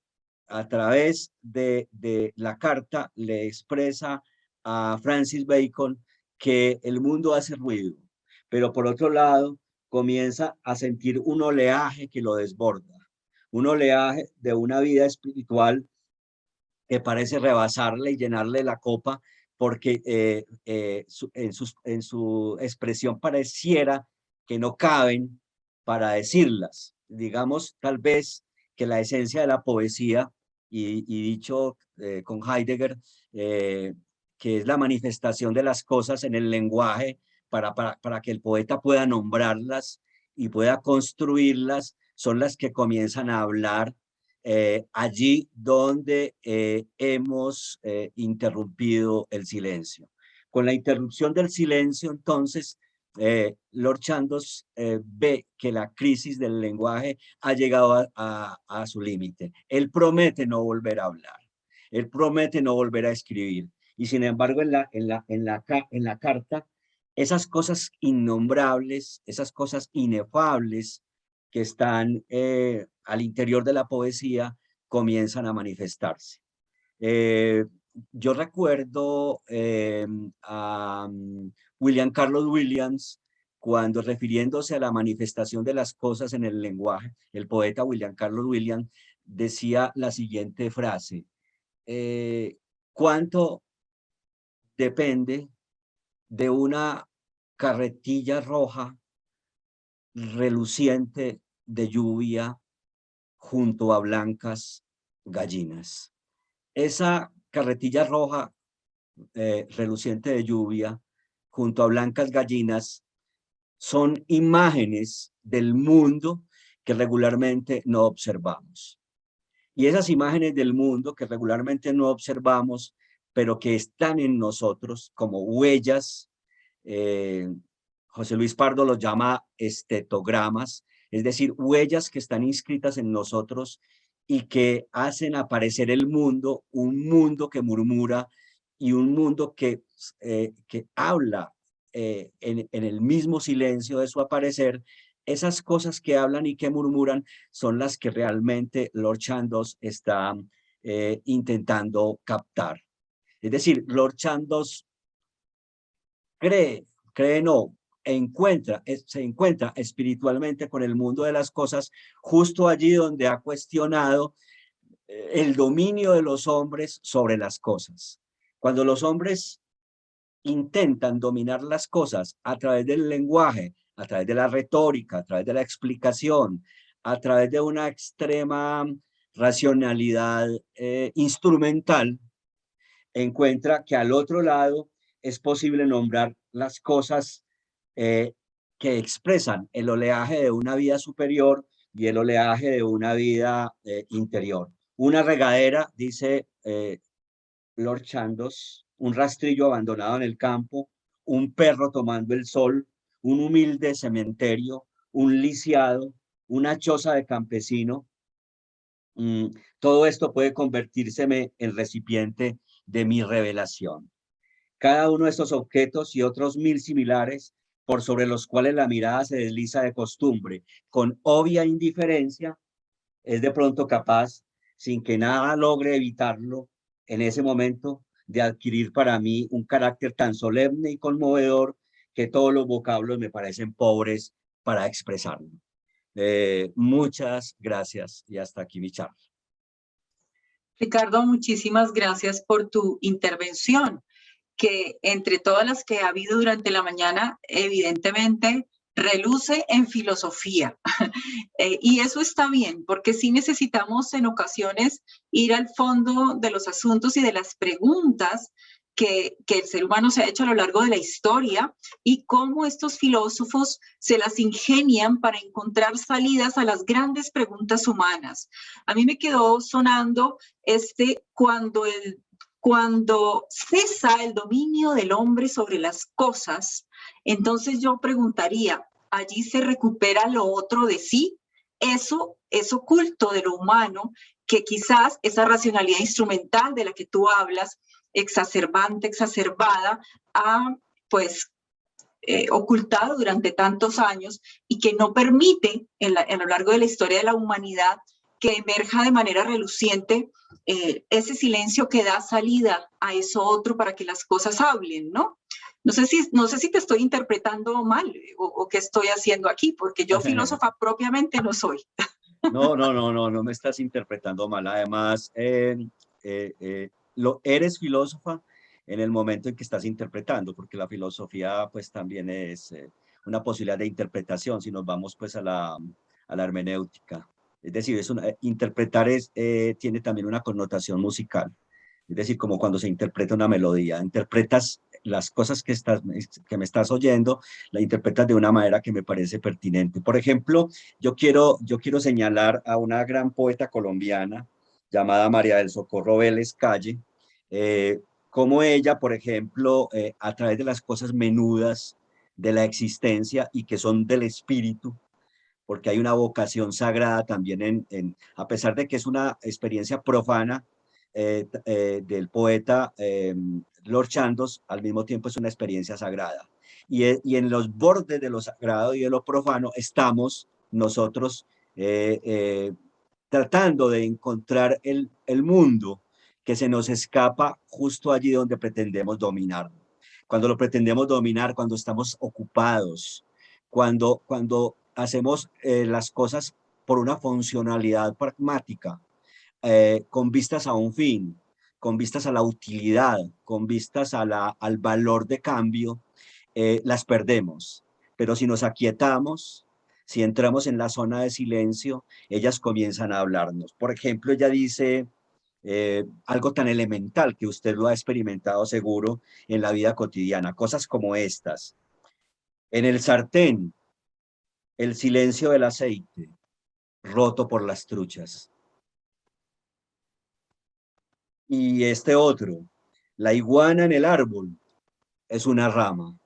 a través de la carta, le expresa a Francis Bacon que el mundo hace ruido, pero por otro lado, comienza a sentir un oleaje que lo desborda, un oleaje de una vida espiritual que parece rebasarle y llenarle la copa, porque en su expresión pareciera que no caben para decirlas. Digamos, tal vez que la esencia de la poesía, y dicho con Heidegger, que es la manifestación de las cosas en el lenguaje para que el poeta pueda nombrarlas y pueda construirlas, son las que comienzan a hablar allí donde hemos interrumpido el silencio. Con la interrupción del silencio, entonces, Lord Chandos ve que la crisis del lenguaje ha llegado a su límite. Él promete no volver a hablar, él promete no volver a escribir. Y sin embargo, en la carta, esas cosas innombrables, esas cosas inefables que están al interior de la poesía comienzan a manifestarse. Eh, yo recuerdo a William Carlos Williams cuando refiriéndose a la manifestación de las cosas en el lenguaje, el poeta William Carlos Williams decía la siguiente frase: ¿cuánto depende de una carretilla roja reluciente de lluvia junto a blancas gallinas? Esa carretilla roja reluciente de lluvia junto a blancas gallinas son imágenes del mundo que regularmente no observamos. Y esas imágenes del mundo que regularmente no observamos, pero que están en nosotros como huellas, eh, José Luis Pardo los llama estetogramas, es decir, huellas que están inscritas en nosotros y que hacen aparecer el mundo, un mundo que murmura y un mundo que habla en el mismo silencio de su aparecer. Esas cosas que hablan y que murmuran son las que realmente Lord Chandos está intentando captar. Es decir, Lord Chandos cree no, se encuentra espiritualmente con el mundo de las cosas justo allí donde ha cuestionado el dominio de los hombres sobre las cosas. Cuando los hombres intentan dominar las cosas a través del lenguaje, a través de la retórica, a través de la explicación, a través de una extrema racionalidad instrumental, encuentra que al otro lado es posible nombrar las cosas eh, que expresan el oleaje de una vida superior y el oleaje de una vida interior. Una regadera, dice Lord Chandos, un rastrillo abandonado en el campo, un perro tomando el sol, un humilde cementerio, un lisiado, una choza de campesino. Todo esto puede convertírseme en recipiente de mi revelación. Cada uno de estos objetos y otros mil similares, por sobre los cuales la mirada se desliza de costumbre, con obvia indiferencia, es de pronto capaz, sin que nada logre evitarlo, en ese momento, de adquirir para mí un carácter tan solemne y conmovedor que todos los vocablos me parecen pobres para expresarlo. Muchas gracias y hasta aquí mi charla. Ricardo, muchísimas gracias por tu intervención, que entre todas las que ha habido durante la mañana, evidentemente reluce en filosofía. Y eso está bien, porque sí necesitamos en ocasiones ir al fondo de los asuntos y de las preguntas que el ser humano se ha hecho a lo largo de la historia y cómo estos filósofos se las ingenian para encontrar salidas a las grandes preguntas humanas. A mí me quedó sonando cuando cesa el dominio del hombre sobre las cosas, entonces yo preguntaría, ¿allí se recupera lo otro de sí? Eso es oculto de lo humano, que quizás esa racionalidad instrumental de la que tú hablas, exacerbante, exacerbada, ha pues ocultado durante tantos años y que no permite a lo largo de la historia de la humanidad que emerja de manera reluciente ese silencio que da salida a eso otro para que las cosas hablen, ¿no? No sé si te estoy interpretando mal o qué estoy haciendo aquí, porque yo filósofa propiamente no soy. No me estás interpretando mal. Además, eres filósofa en el momento en que estás interpretando, porque la filosofía pues también es una posibilidad de interpretación, si nos vamos pues a la hermenéutica. Es decir, interpretar tiene también una connotación musical. Es decir, como cuando se interpreta una melodía, interpretas las cosas que me estás oyendo, la interpretas de una manera que me parece pertinente. Por ejemplo, yo quiero señalar a una gran poeta colombiana llamada María del Socorro Vélez Calle, como ella, por ejemplo, a través de las cosas menudas de la existencia y que son del espíritu, porque hay una vocación sagrada también a pesar de que es una experiencia profana del poeta Lord Chandos, al mismo tiempo es una experiencia sagrada. Y en los bordes de lo sagrado y de lo profano estamos nosotros tratando de encontrar el mundo que se nos escapa justo allí donde pretendemos dominar. Cuando lo pretendemos dominar, cuando estamos ocupados, cuando hacemos las cosas por una funcionalidad pragmática, con vistas a un fin, con vistas a la utilidad, con vistas al valor de cambio, las perdemos. Pero si nos aquietamos, si entramos en la zona de silencio, ellas comienzan a hablarnos. Por ejemplo, ella dice algo tan elemental que usted lo ha experimentado seguro en la vida cotidiana, cosas como estas. En el sartén, el silencio del aceite, roto por las truchas. Y este otro, la iguana en el árbol, es una rama.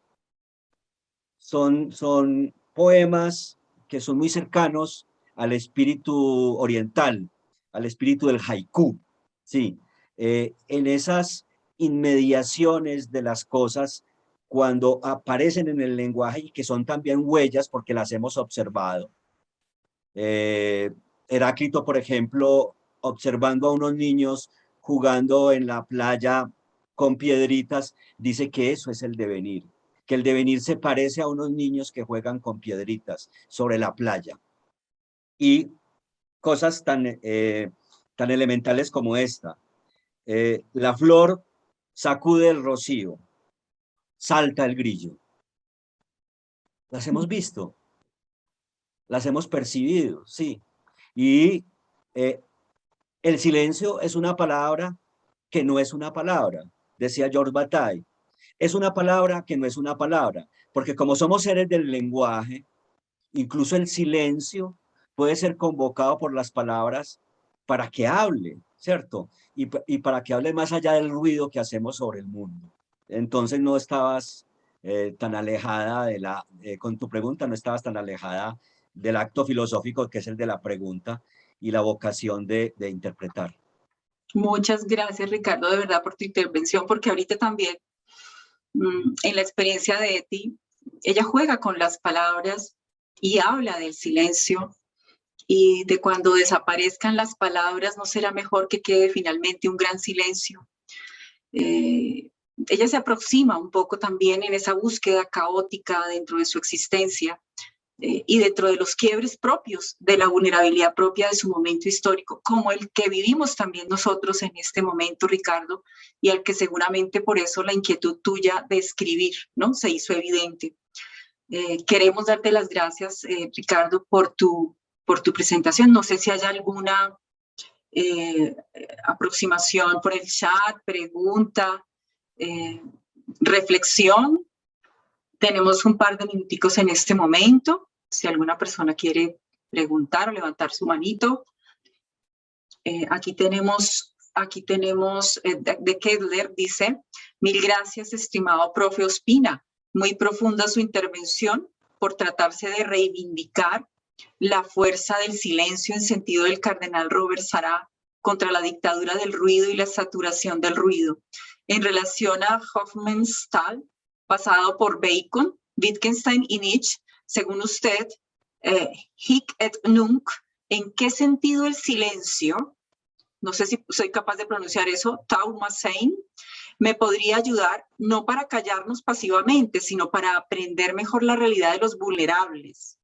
Son poemas que son muy cercanos al espíritu oriental, al espíritu del haiku, sí. En esas inmediaciones de las cosas, cuando aparecen en el lenguaje y que son también huellas porque las hemos observado. Heráclito, por ejemplo, observando a unos niños jugando en la playa con piedritas, dice que eso es el devenir, que el devenir se parece a unos niños que juegan con piedritas sobre la playa. Y cosas tan elementales como esta. La flor sacude el rocío, salta el grillo. Las hemos visto, las hemos percibido, sí. Y el silencio es una palabra que no es una palabra, decía George Bataille. Es una palabra que no es una palabra, porque como somos seres del lenguaje, incluso el silencio puede ser convocado por las palabras para que hable, ¿cierto? Y para que hable más allá del ruido que hacemos sobre el mundo. Entonces no estabas tan alejada con tu pregunta, no estabas tan alejada del acto filosófico que es el de la pregunta y la vocación de interpretar. Muchas gracias, Ricardo, de verdad, por tu intervención, porque ahorita también, en la experiencia de Eti, ella juega con las palabras y habla del silencio y de cuando desaparezcan las palabras, ¿no será mejor que quede finalmente un gran silencio? Ella se aproxima un poco también en esa búsqueda caótica dentro de su existencia y dentro de los quiebres propios de la vulnerabilidad propia de su momento histórico, como el que vivimos también nosotros en este momento, Ricardo, y al que seguramente por eso la inquietud tuya de escribir, ¿no?, se hizo evidente. Queremos darte las gracias, Ricardo, por tu presentación. No sé si hay alguna aproximación por el chat, pregunta, reflexión. Tenemos un par de minuticos en este momento, si alguna persona quiere preguntar o levantar su manito. Aquí tenemos de Kedler, dice: mil gracias, estimado profe Ospina. Muy profunda su intervención por tratarse de reivindicar la fuerza del silencio en sentido del cardenal Robert Sará contra la dictadura del ruido y la saturación del ruido. En relación a Hofmannsthal, pasado por Bacon, Wittgenstein y Nietzsche, según usted, Hic et Nunc, ¿en qué sentido el silencio, no sé si soy capaz de pronunciar eso, Taumasein, me podría ayudar no para callarnos pasivamente, sino para aprender mejor la realidad de los vulnerables?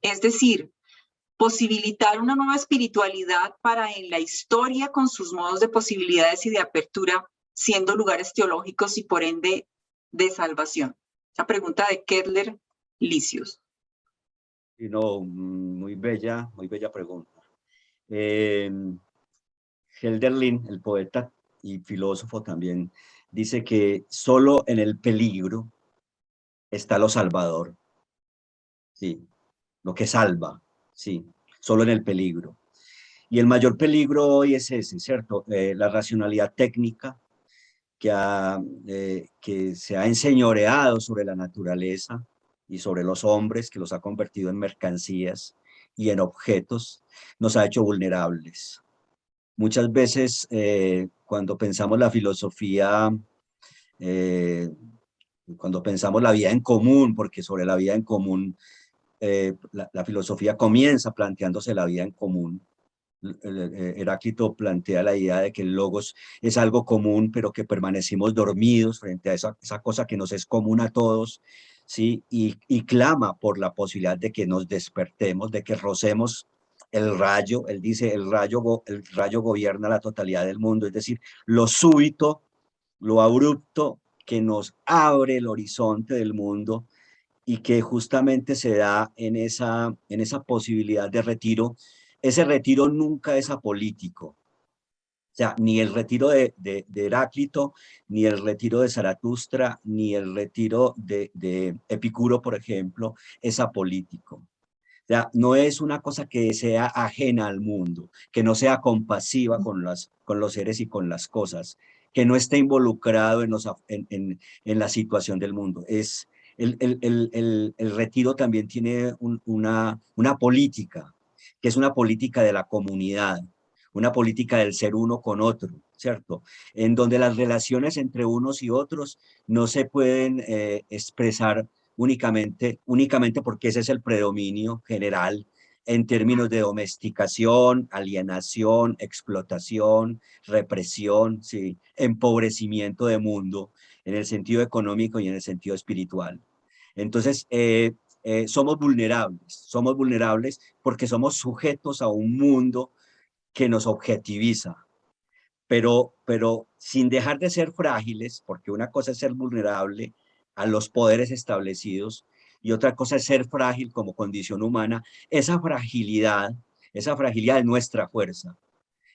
Es decir, posibilitar una nueva espiritualidad para en la historia, con sus modos de posibilidades y de apertura, siendo lugares teológicos y por ende de salvación. La pregunta de Kedler Licius. Sí, no, muy bella pregunta. Hölderlin, el poeta y filósofo también, dice que solo en el peligro está lo salvador. Sí, lo que salva, sí, solo en el peligro. Y el mayor peligro hoy es ese, ¿cierto? La racionalidad técnica que se ha enseñoreado sobre la naturaleza y sobre los hombres, que los ha convertido en mercancías y en objetos, nos ha hecho vulnerables. Muchas veces cuando pensamos la filosofía, cuando pensamos la vida en común, porque sobre la vida en común, la filosofía comienza planteándose la vida en común. Heráclito plantea la idea de que el logos es algo común, pero que permanecimos dormidos frente a esa cosa que nos es común a todos, ¿sí? Y clama por la posibilidad de que nos despertemos, de que rocemos el rayo. Él dice, el rayo gobierna la totalidad del mundo, es decir, lo súbito, lo abrupto que nos abre el horizonte del mundo y que justamente se da en esa posibilidad de retiro. Ese retiro nunca es apolítico. O sea, ni el retiro de Heráclito, ni el retiro de Zaratustra, ni el retiro de Epicuro, por ejemplo, es apolítico. O sea, no es una cosa que sea ajena al mundo, que no sea compasiva con los seres y con las cosas, que no esté involucrado en la situación del mundo. El retiro también tiene una política, que es una política de la comunidad, una política del ser uno con otro, ¿cierto? En donde las relaciones entre unos y otros no se pueden expresar únicamente porque ese es el predominio general en términos de domesticación, alienación, explotación, represión, ¿sí? Empobrecimiento de mundo en el sentido económico y en el sentido espiritual. Entonces, somos vulnerables porque somos sujetos a un mundo que nos objetiviza, pero sin dejar de ser frágiles, porque una cosa es ser vulnerable a los poderes establecidos y otra cosa es ser frágil como condición humana. Esa fragilidad es nuestra fuerza.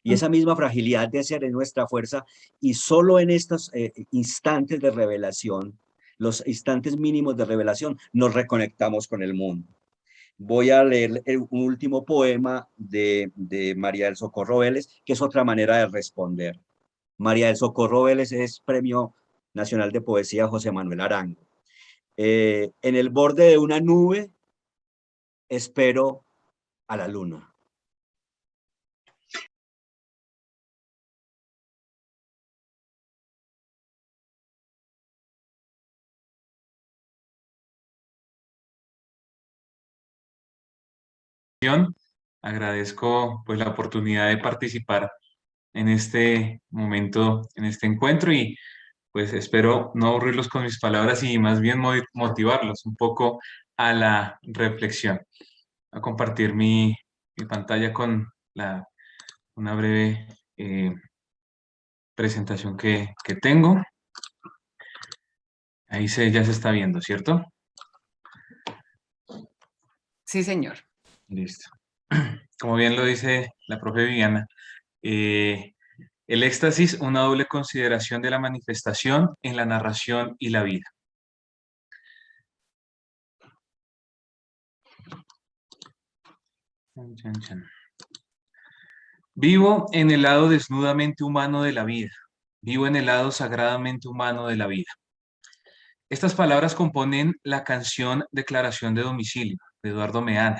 Y esa misma fragilidad de ser es nuestra fuerza, y solo en estos instantes de revelación, los instantes mínimos de revelación, nos reconectamos con el mundo. Voy a leer un último poema de María del Socorro Vélez, que es otra manera de responder. María del Socorro Vélez es Premio Nacional de Poesía José Manuel Arango. En el borde de una nube espero a la luna. Agradezco pues la oportunidad de participar en este momento, en este encuentro, y pues espero no aburrirlos con mis palabras y más bien motivarlos un poco a la reflexión. Voy a compartir mi pantalla con una breve presentación que tengo. Ahí ya se está viendo, ¿cierto? Sí, señor. Listo. Como bien lo dice la profe Viviana, el éxtasis, una doble consideración de la manifestación en la narración y la vida. Chan, chan, chan. Vivo en el lado desnudamente humano de la vida. Vivo en el lado sagradamente humano de la vida. Estas palabras componen la canción Declaración de Domicilio, de Eduardo Meana,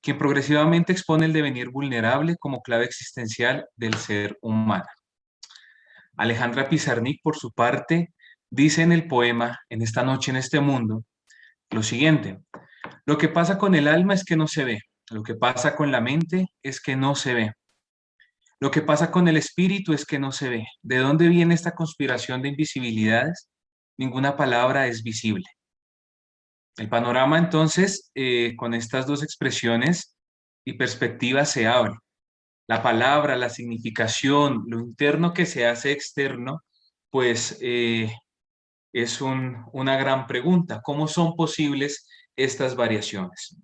quien progresivamente expone el devenir vulnerable como clave existencial del ser humano. Alejandra Pizarnik, por su parte, dice en el poema En esta noche en este mundo, lo siguiente: lo que pasa con el alma es que no se ve, lo que pasa con la mente es que no se ve, lo que pasa con el espíritu es que no se ve. ¿De dónde viene esta conspiración de invisibilidades? Ninguna palabra es visible. El panorama, entonces, con estas dos expresiones y perspectivas se abre. La palabra, la significación, lo interno que se hace externo, pues es una gran pregunta. ¿Cómo son posibles estas variaciones?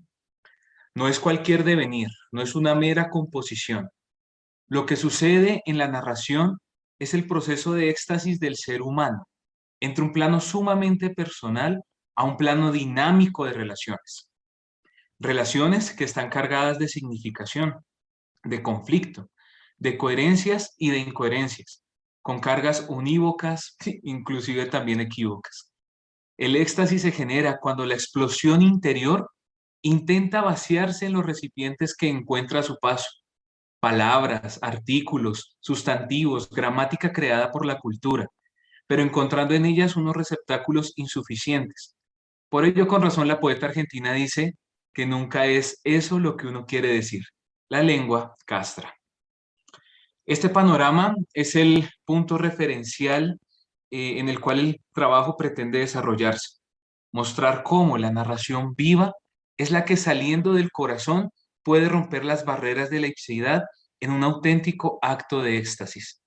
No es cualquier devenir, no es una mera composición. Lo que sucede en la narración es el proceso de éxtasis del ser humano, entre un plano sumamente personal a un plano dinámico de relaciones. Relaciones que están cargadas de significación, de conflicto, de coherencias y de incoherencias, con cargas unívocas, inclusive también equívocas. El éxtasis se genera cuando la explosión interior intenta vaciarse en los recipientes que encuentra a su paso. Palabras, artículos, sustantivos, gramática creada por la cultura, pero encontrando en ellas unos receptáculos insuficientes. Por ello, con razón, la poeta argentina dice que nunca es eso lo que uno quiere decir. La lengua castra. Este panorama es el punto referencial en el cual el trabajo pretende desarrollarse. Mostrar cómo la narración viva es la que, saliendo del corazón, puede romper las barreras de la ipseidad en un auténtico acto de éxtasis,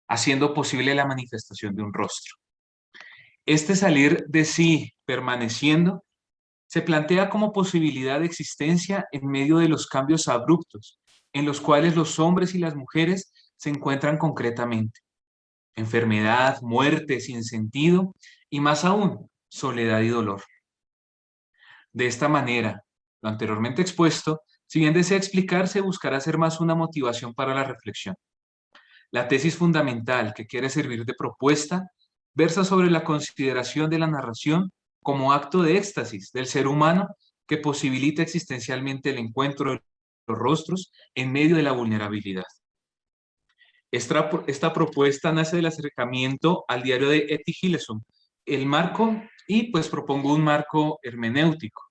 haciendo posible la manifestación de un rostro. Este salir de sí permaneciendo se plantea como posibilidad de existencia en medio de los cambios abruptos en los cuales los hombres y las mujeres se encuentran concretamente. Enfermedad, muerte, sinsentido y más aún, soledad y dolor. De esta manera, lo anteriormente expuesto, si bien desea explicarse, buscará ser más una motivación para la reflexión. La tesis fundamental que quiere servir de propuesta versa sobre la consideración de la narración como acto de éxtasis del ser humano que posibilita existencialmente el encuentro de los rostros en medio de la vulnerabilidad. Esta propuesta nace del acercamiento al diario de Etty Hillesum, el marco, y pues propongo un marco hermenéutico,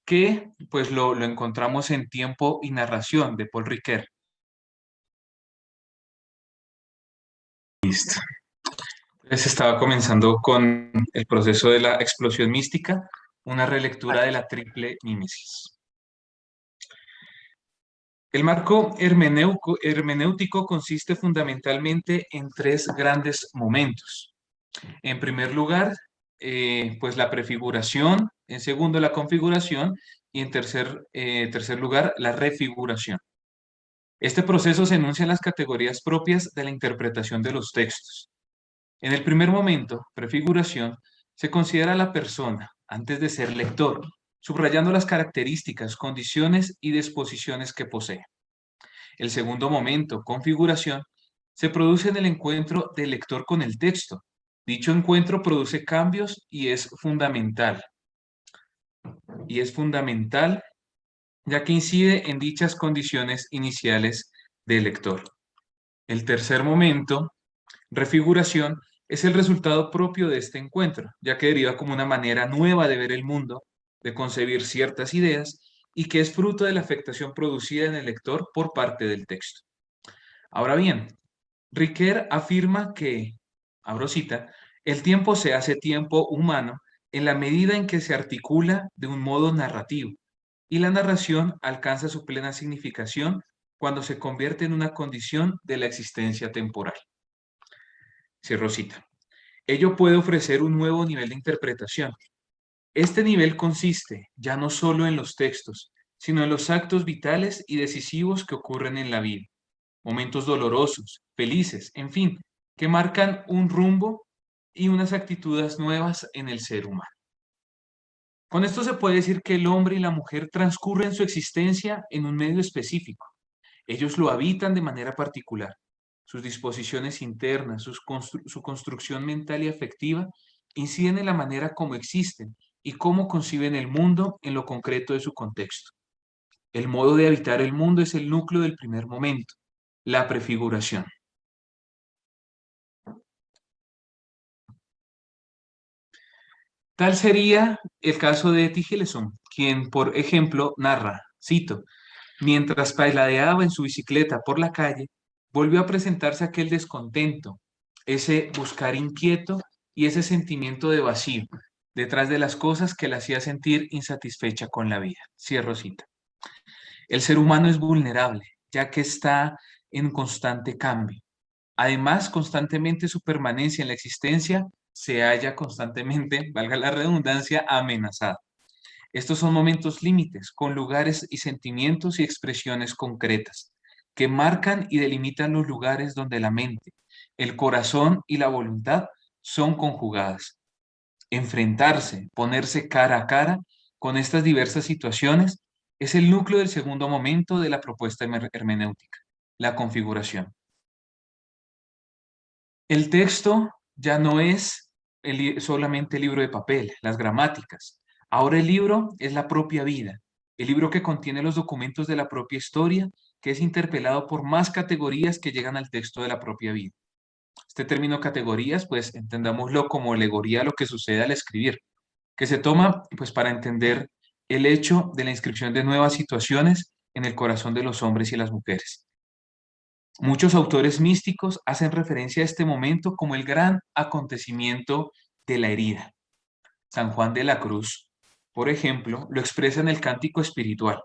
que pues lo encontramos en Tiempo y Narración de Paul Ricoeur. Listo. Entonces estaba comenzando con el proceso de la explosión mística, una relectura de la triple mímesis. El marco hermenéutico consiste fundamentalmente en tres grandes momentos. En primer lugar, pues la prefiguración, en segundo la configuración y en tercer lugar la refiguración. Este proceso se enuncia en las categorías propias de la interpretación de los textos. En el primer momento, prefiguración, se considera a la persona antes de ser lector, subrayando las características, condiciones y disposiciones que posee. El segundo momento, configuración, se produce en el encuentro del lector con el texto. Dicho encuentro produce cambios y es fundamental. Ya que incide en dichas condiciones iniciales del lector. El tercer momento, refiguración, es el resultado propio de este encuentro, ya que deriva como una manera nueva de ver el mundo, de concebir ciertas ideas y que es fruto de la afectación producida en el lector por parte del texto. Ahora bien, Ricoeur afirma que, abro cita, El tiempo se hace tiempo humano en la medida en que se articula de un modo narrativo, y la narración alcanza su plena significación cuando se convierte en una condición de la existencia temporal. Cierro cita. Ello puede ofrecer un nuevo nivel de interpretación. Este nivel consiste ya no solo en los textos, sino en los actos vitales y decisivos que ocurren en la vida, momentos dolorosos, felices, en fin, que marcan un rumbo y unas actitudes nuevas en el ser humano. Con esto se puede decir que el hombre y la mujer transcurren su existencia en un medio específico. Ellos lo habitan de manera particular. Sus disposiciones internas, su construcción mental y afectiva inciden en la manera como existen y cómo conciben el mundo en lo concreto de su contexto. El modo de habitar el mundo es el núcleo del primer momento, la prefiguración. Tal sería el caso de Etty Hillesum, quien, por ejemplo, narra, cito, mientras pailadeaba en su bicicleta por la calle, volvió a presentarse aquel descontento, ese buscar inquieto y ese sentimiento de vacío detrás de las cosas que la hacía sentir insatisfecha con la vida. Cierro cita. El ser humano es vulnerable, ya que está en constante cambio. Además, constantemente su permanencia en la existencia se halla constantemente, valga la redundancia, amenazada. Estos son momentos límites, con lugares y sentimientos y expresiones concretas, que marcan y delimitan los lugares donde la mente, el corazón y la voluntad son conjugadas. Enfrentarse, ponerse cara a cara con estas diversas situaciones es el núcleo del segundo momento de la propuesta hermenéutica, la configuración. El texto ya no es solamente el libro de papel, las gramáticas. Ahora el libro es la propia vida, el libro que contiene los documentos de la propia historia, que es interpelado por más categorías que llegan al texto de la propia vida. Este término categorías, pues entendámoslo como alegoría a lo que sucede al escribir, que se toma pues para entender el hecho de la inscripción de nuevas situaciones en el corazón de los hombres y las mujeres. Muchos autores místicos hacen referencia a este momento como el gran acontecimiento de la herida. San Juan de la Cruz, por ejemplo, lo expresa en el Cántico Espiritual.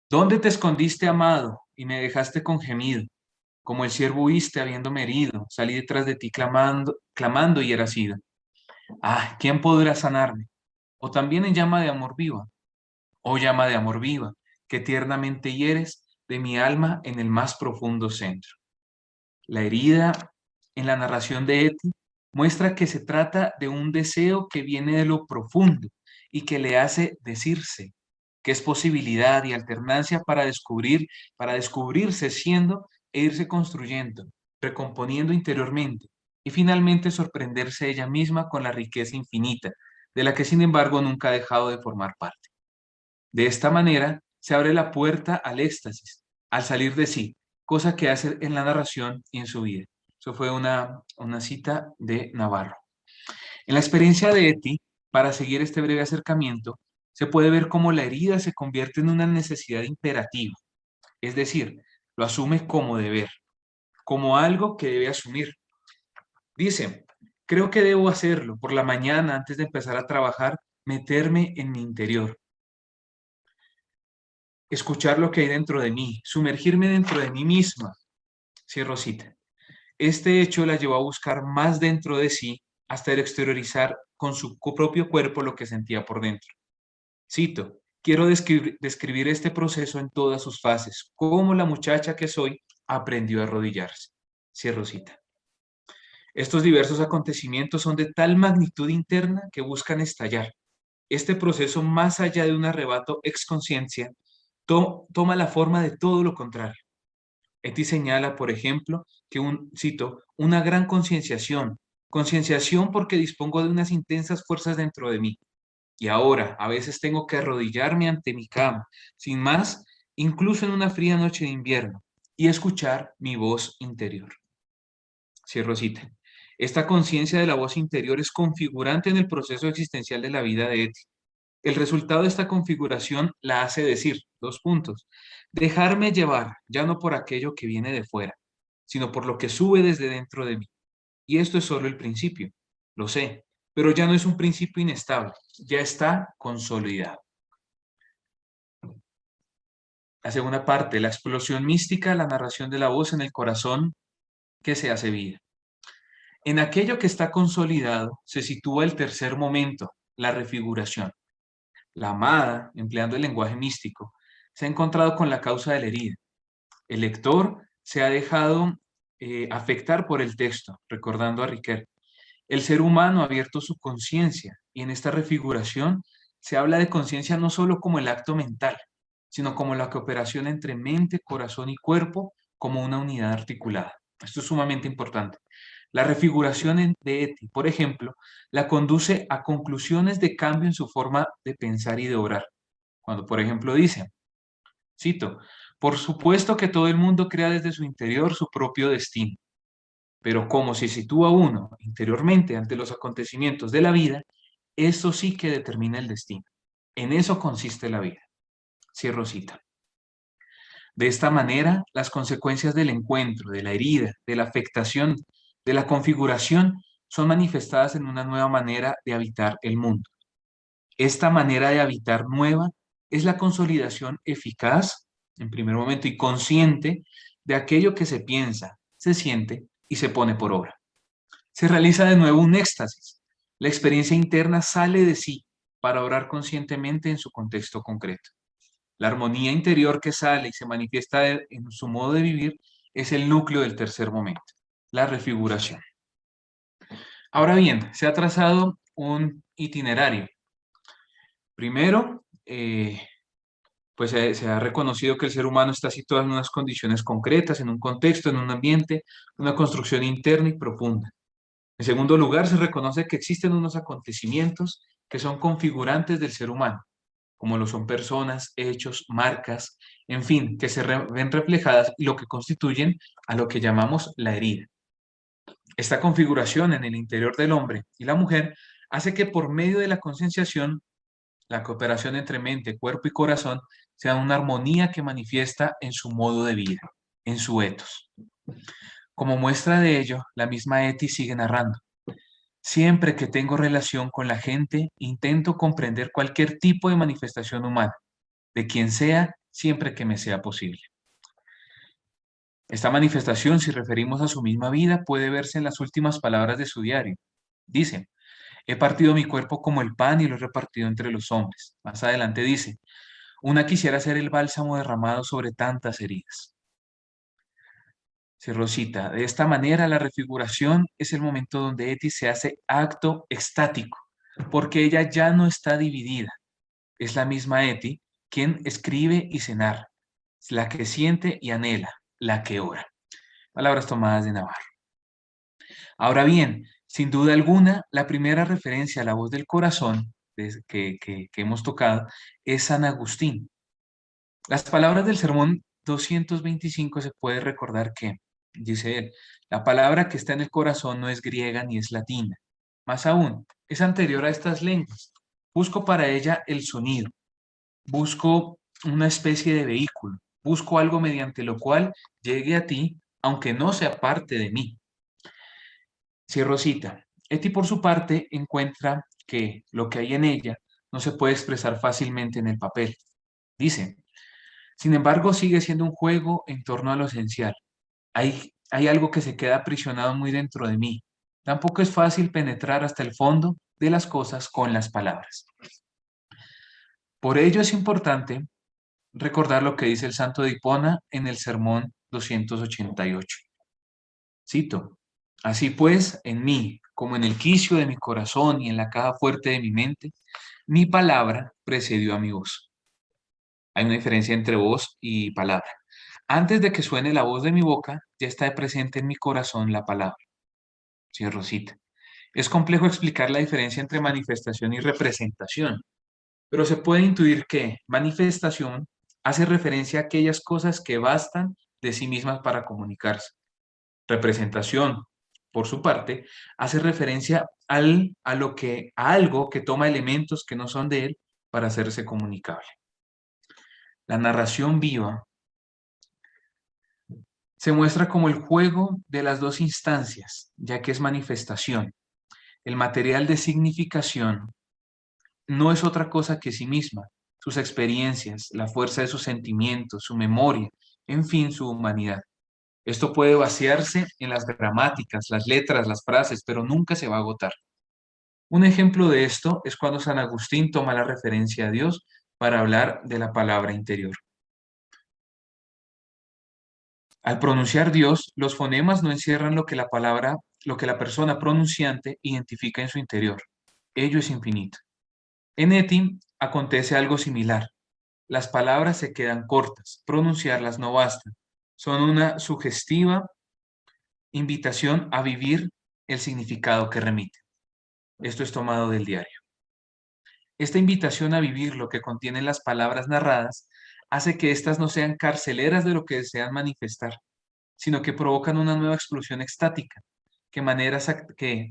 ¿Dónde te escondiste, amado, y me dejaste con gemido? Como el siervo huiste habiéndome herido, salí detrás de ti clamando y era sido. Ah, ¿quién podrá sanarme? O también en llama de amor viva. Oh llama de amor viva, que tiernamente hieres de mi alma en el más profundo centro. La herida en la narración de Etty muestra que se trata de un deseo que viene de lo profundo y que le hace decirse, que es posibilidad y alternancia para descubrirse siendo e irse construyendo, recomponiendo interiormente y finalmente sorprenderse ella misma con la riqueza infinita, de la que sin embargo nunca ha dejado de formar parte. De esta manera se abre la puerta al éxtasis, al salir de sí, cosa que hace en la narración y en su vida. Eso fue una cita de Navarro. En la experiencia de Etty, para seguir este breve acercamiento, se puede ver cómo la herida se convierte en una necesidad imperativa, es decir, lo asume como deber, como algo que debe asumir. Dice, creo que debo hacerlo por la mañana antes de empezar a trabajar, meterme en mi interior, escuchar lo que hay dentro de mí, sumergirme dentro de mí misma. Cierro cita. Este hecho la llevó a buscar más dentro de sí hasta el exteriorizar con su propio cuerpo lo que sentía por dentro. Cito, quiero describir este proceso en todas sus fases, cómo la muchacha que soy aprendió a arrodillarse. Cierro cita. Estos diversos acontecimientos son de tal magnitud interna que buscan estallar. Este proceso, más allá de un arrebato ex conciencia, toma la forma de todo lo contrario. Etty señala, por ejemplo, que cito, una gran concienciación porque dispongo de unas intensas fuerzas dentro de mí. Y ahora, a veces tengo que arrodillarme ante mi cama, sin más, incluso en una fría noche de invierno, y escuchar mi voz interior. Cierro cita. Esta conciencia de la voz interior es configurante en el proceso existencial de la vida de Etty. El resultado de esta configuración la hace decir, dos puntos, dejarme llevar, ya no por aquello que viene de fuera, sino por lo que sube desde dentro de mí. Y esto es solo el principio. lo sé, pero ya no es un principio inestable, ya está consolidado. La segunda parte, la explosión mística, la narración de la voz en el corazón que se hace vida. En aquello que está consolidado se sitúa el tercer momento, la refiguración. La amada, empleando el lenguaje místico, se ha encontrado con la causa de la herida. El lector se ha dejado afectar por el texto, recordando a Riquet. El ser humano ha abierto su conciencia y en esta refiguración se habla de conciencia no solo como el acto mental, sino como la cooperación entre mente, corazón y cuerpo como una unidad articulada. Esto es sumamente importante. La refiguración de Eti, por ejemplo, la conduce a conclusiones de cambio en su forma de pensar y de obrar. Cuando, por ejemplo, dice, cito, por supuesto que todo el mundo crea desde su interior su propio destino, pero como se sitúa uno interiormente ante los acontecimientos de la vida, eso sí que determina el destino. En eso consiste la vida. Cierro cita. De esta manera, las consecuencias del encuentro, de la herida, de la afectación, de la configuración, son manifestadas en una nueva manera de habitar el mundo. Esta manera de habitar nueva es la consolidación eficaz, en primer momento, y consciente de aquello que se piensa, se siente y se pone por obra. Se realiza de nuevo un éxtasis. La experiencia interna sale de sí para orar conscientemente en su contexto concreto. La armonía interior que sale y se manifiesta en su modo de vivir es el núcleo del tercer momento, la refiguración. Ahora bien, se ha trazado un itinerario. Primero, pues se ha reconocido que el ser humano está situado en unas condiciones concretas, en un contexto, en un ambiente, una construcción interna y profunda. En segundo lugar, se reconoce que existen unos acontecimientos que son configurantes del ser humano, como lo son personas, hechos, marcas, en fin, que ven reflejadas y lo que constituyen a lo que llamamos la herida. Esta configuración en el interior del hombre y la mujer hace que por medio de la concienciación, la cooperación entre mente, cuerpo y corazón sea una armonía que manifiesta en su modo de vida, en su etos. Como muestra de ello, la misma Eti sigue narrando. Siempre que tengo relación con la gente, intento comprender cualquier tipo de manifestación humana, de quien sea, siempre que me sea posible. Esta manifestación, si referimos a su misma vida, puede verse en las últimas palabras de su diario. Dice, he partido mi cuerpo como el pan y lo he repartido entre los hombres. Más adelante dice, una quisiera ser el bálsamo derramado sobre tantas heridas. Cierro cita. De esta manera, la refiguración es el momento donde Eti se hace acto extático, porque ella ya no está dividida. Es la misma Eti quien escribe y se narra, la que siente y anhela, la que ora. Palabras tomadas de Navarro. Ahora bien, sin duda alguna, la primera referencia a la voz del corazón que hemos tocado es San Agustín. Las palabras del sermón 225 se puede recordar que, dice él, la palabra que está en el corazón no es griega ni es latina. Más aún, es anterior a estas lenguas. Busco para ella el sonido. Busco una especie de vehículo. Busco algo mediante lo cual llegue a ti, aunque no sea parte de mí. Cierro cita. Eti, por su parte, encuentra que lo que hay en ella no se puede expresar fácilmente en el papel. Dice, sin embargo, sigue siendo un juego en torno a lo esencial. Hay algo que se queda aprisionado muy dentro de mí. Tampoco es fácil penetrar hasta el fondo de las cosas con las palabras. Por ello es importante recordar lo que dice el santo de Hipona en el sermón 288. Cito, así pues, en mí, como en el quicio de mi corazón y en la caja fuerte de mi mente, mi palabra precedió a mi voz. Hay una diferencia entre voz y palabra. Antes de que suene la voz de mi boca, ya está presente en mi corazón la palabra. Cierro cita. Es complejo explicar la diferencia entre manifestación y representación, pero se puede intuir que manifestación hace referencia a aquellas cosas que bastan de sí mismas para comunicarse. Representación, por su parte, hace referencia a algo que toma elementos que no son de él para hacerse comunicable. La narración viva se muestra como el juego de las dos instancias, ya que es manifestación. El material de significación no es otra cosa que sí misma, sus experiencias, la fuerza de sus sentimientos, su memoria, en fin, su humanidad. Esto puede vaciarse en las gramáticas, las letras, las frases, pero nunca se va a agotar. Un ejemplo de esto es cuando San Agustín toma la referencia a Dios para hablar de la palabra interior. Al pronunciar Dios, los fonemas no encierran lo que la persona pronunciante identifica en su interior. Ello es infinito. En Eti acontece algo similar. Las palabras se quedan cortas, pronunciarlas no basta. Son una sugestiva invitación a vivir el significado que remite. Esto es tomado del diario. Esta invitación a vivir lo que contienen las palabras narradas hace que éstas no sean carceleras de lo que desean manifestar, sino que provocan una nueva explosión extática, que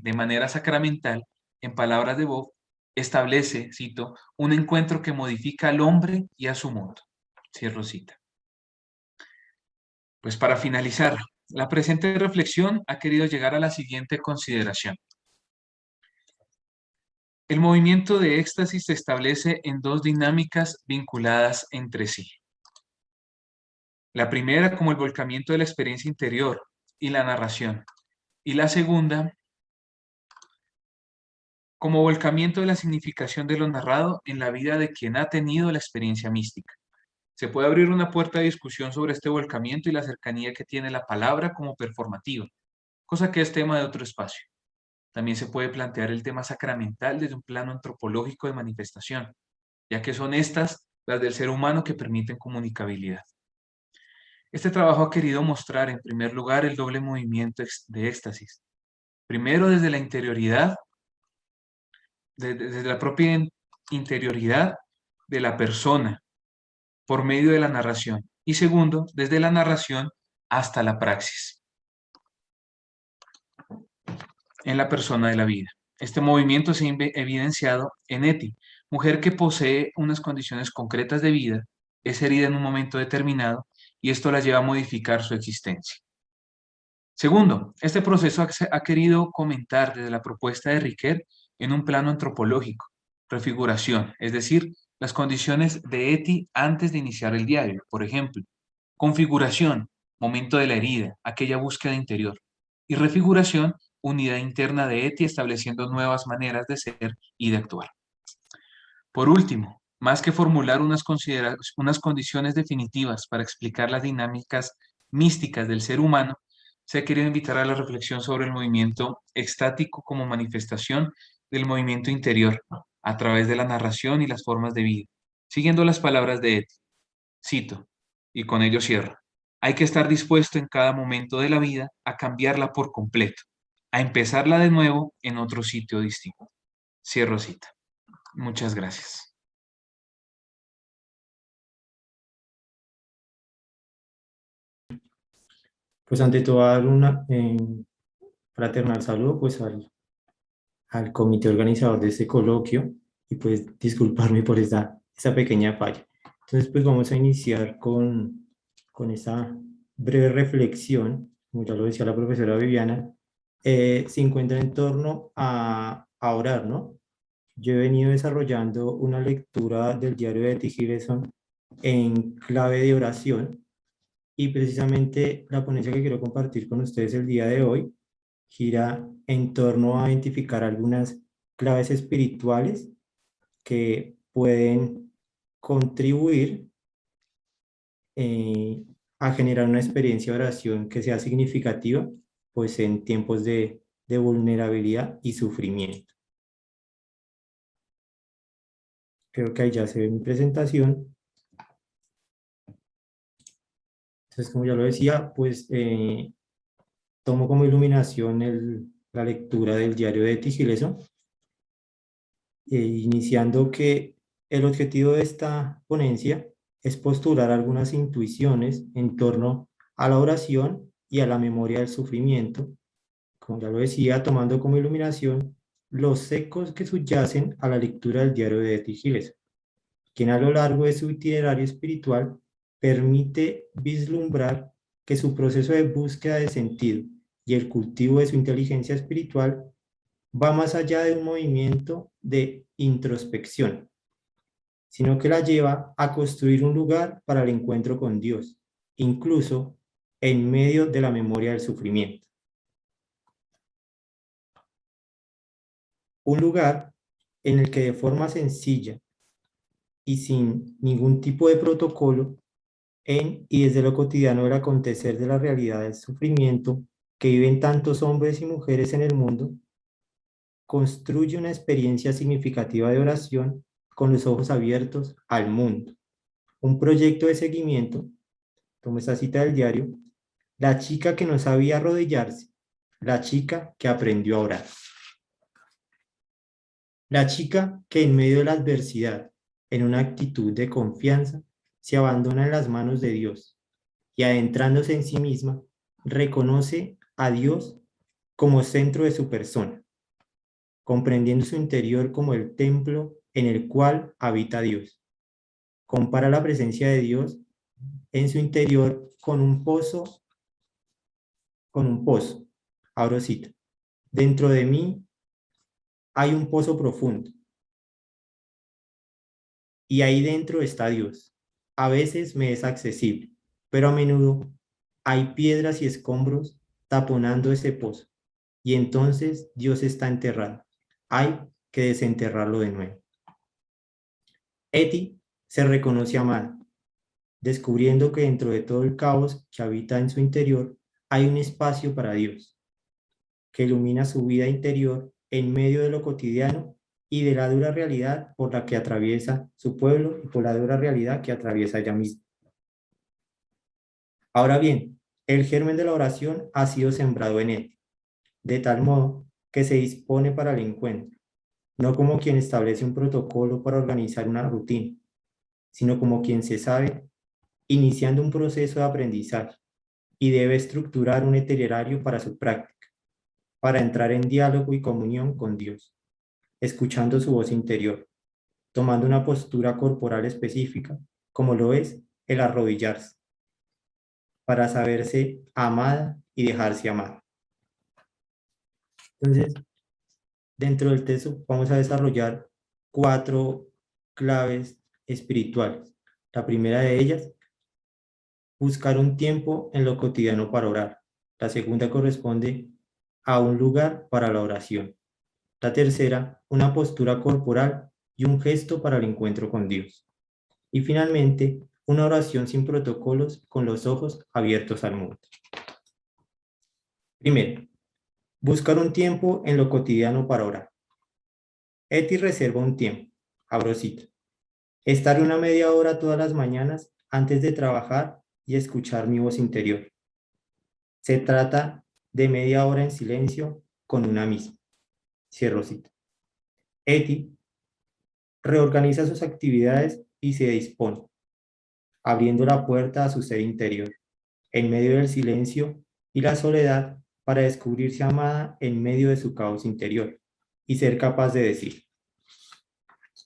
de manera sacramental, en palabras de Bob, establece, cito, un encuentro que modifica al hombre y a su mundo. Cierro cita. Pues para finalizar, la presente reflexión ha querido llegar a la siguiente consideración. El movimiento de éxtasis se establece en dos dinámicas vinculadas entre sí. La primera como el volcamiento de la experiencia interior y la narración, y la segunda como volcamiento de la significación de lo narrado en la vida de quien ha tenido la experiencia mística. Se puede abrir una puerta de discusión sobre este volcamiento y la cercanía que tiene la palabra como performativa, cosa que es tema de otro espacio. También se puede plantear el tema sacramental desde un plano antropológico de manifestación, ya que son estas las del ser humano que permiten comunicabilidad. Este trabajo ha querido mostrar, en primer lugar, el doble movimiento de éxtasis. Primero, desde la interioridad, desde la propia interioridad de la persona, por medio de la narración. Y segundo, desde la narración hasta la praxis, en la persona de la vida. Este movimiento se ha evidenciado en Eti, mujer que posee unas condiciones concretas de vida, es herida en un momento determinado y esto la lleva a modificar su existencia. Segundo, este proceso ha querido comentar desde la propuesta de Riquet en un plano antropológico, prefiguración, es decir, las condiciones de Eti antes de iniciar el diario, por ejemplo, configuración, momento de la herida, aquella búsqueda interior, y refiguración, unidad interna de Eti estableciendo nuevas maneras de ser y de actuar. Por último, más que formular unas condiciones definitivas para explicar las dinámicas místicas del ser humano, se ha querido invitar a la reflexión sobre el movimiento extático como manifestación del movimiento interior a través de la narración y las formas de vida, siguiendo las palabras de Eti. Cito, y con ello cierro. Hay que estar dispuesto en cada momento de la vida a cambiarla por completo, a empezarla de nuevo en otro sitio distinto. Cierro cita. Muchas gracias. Pues ante todo, dar una fraternal saludo pues al comité organizador de este coloquio y pues disculparme por esta pequeña falla. Entonces pues vamos a iniciar con esta breve reflexión, como ya lo decía la profesora Viviana, se encuentra en torno a orar, ¿no? Yo he venido desarrollando una lectura del diario de T. Gileson en clave de oración y precisamente la ponencia que quiero compartir con ustedes el día de hoy gira en torno a identificar algunas claves espirituales que pueden contribuir a generar una experiencia de oración que sea significativa, pues en tiempos de vulnerabilidad y sufrimiento. Creo que ahí ya se ve mi presentación. Entonces, como ya lo decía, pues tomo como iluminación la lectura del diario de T. Gileson, iniciando que el objetivo de esta ponencia es postular algunas intuiciones en torno a la oración y a la memoria del sufrimiento, como ya lo decía, tomando como iluminación los ecos que subyacen a la lectura del diario de T. Gileson, quien a lo largo de su itinerario espiritual permite vislumbrar que su proceso de búsqueda de sentido y el cultivo de su inteligencia espiritual va más allá de un movimiento de introspección, sino que la lleva a construir un lugar para el encuentro con Dios, incluso en medio de la memoria del sufrimiento. Un lugar en el que de forma sencilla y sin ningún tipo de protocolo, en y desde lo cotidiano del acontecer de la realidad del sufrimiento que viven tantos hombres y mujeres en el mundo, construye una experiencia significativa de oración con los ojos abiertos al mundo. Un proyecto de seguimiento, tomo esta cita del diario, la chica que no sabía arrodillarse, la chica que aprendió a orar. La chica que en medio de la adversidad, en una actitud de confianza, se abandona en las manos de Dios y adentrándose en sí misma, reconoce a Dios como centro de su persona, comprendiendo su interior como el templo en el cual habita Dios. Compara la presencia de Dios en su interior con un pozo, abro cita. Dentro de mí hay un pozo profundo y ahí dentro está Dios. A veces me es accesible, pero a menudo hay piedras y escombros taponando ese pozo y entonces Dios está enterrado. Hay que desenterrarlo de nuevo. Eti se reconoce amada, descubriendo que dentro de todo el caos que habita en su interior hay un espacio para Dios, que ilumina su vida interior en medio de lo cotidiano y de la dura realidad por la que atraviesa su pueblo y por la dura realidad que atraviesa ella misma. Ahora bien, el germen de la oración ha sido sembrado en Eti, de tal modo que se dispone para el encuentro, no como quien establece un protocolo para organizar una rutina, sino como quien se sabe iniciando un proceso de aprendizaje y debe estructurar un itinerario para su práctica, para entrar en diálogo y comunión con Dios, escuchando su voz interior, tomando una postura corporal específica, como lo es el arrodillarse, para saberse amada y dejarse amar. Entonces, dentro del texto vamos a desarrollar 4 claves espirituales. La primera de ellas, buscar un tiempo en lo cotidiano para orar. La segunda corresponde a un lugar para la oración. La tercera, una postura corporal y un gesto para el encuentro con Dios. Y finalmente, una oración sin protocolos con los ojos abiertos al mundo. Primero, buscar un tiempo en lo cotidiano para orar. Eti reserva un tiempo, abro cita. Estar una media hora todas las mañanas antes de trabajar y escuchar mi voz interior. Se trata de media hora en silencio con una misma. Cierro cita. Eti reorganiza sus actividades y se dispone, abriendo la puerta a su ser interior, en medio del silencio y la soledad, para descubrirse amada en medio de su caos interior y ser capaz de decir: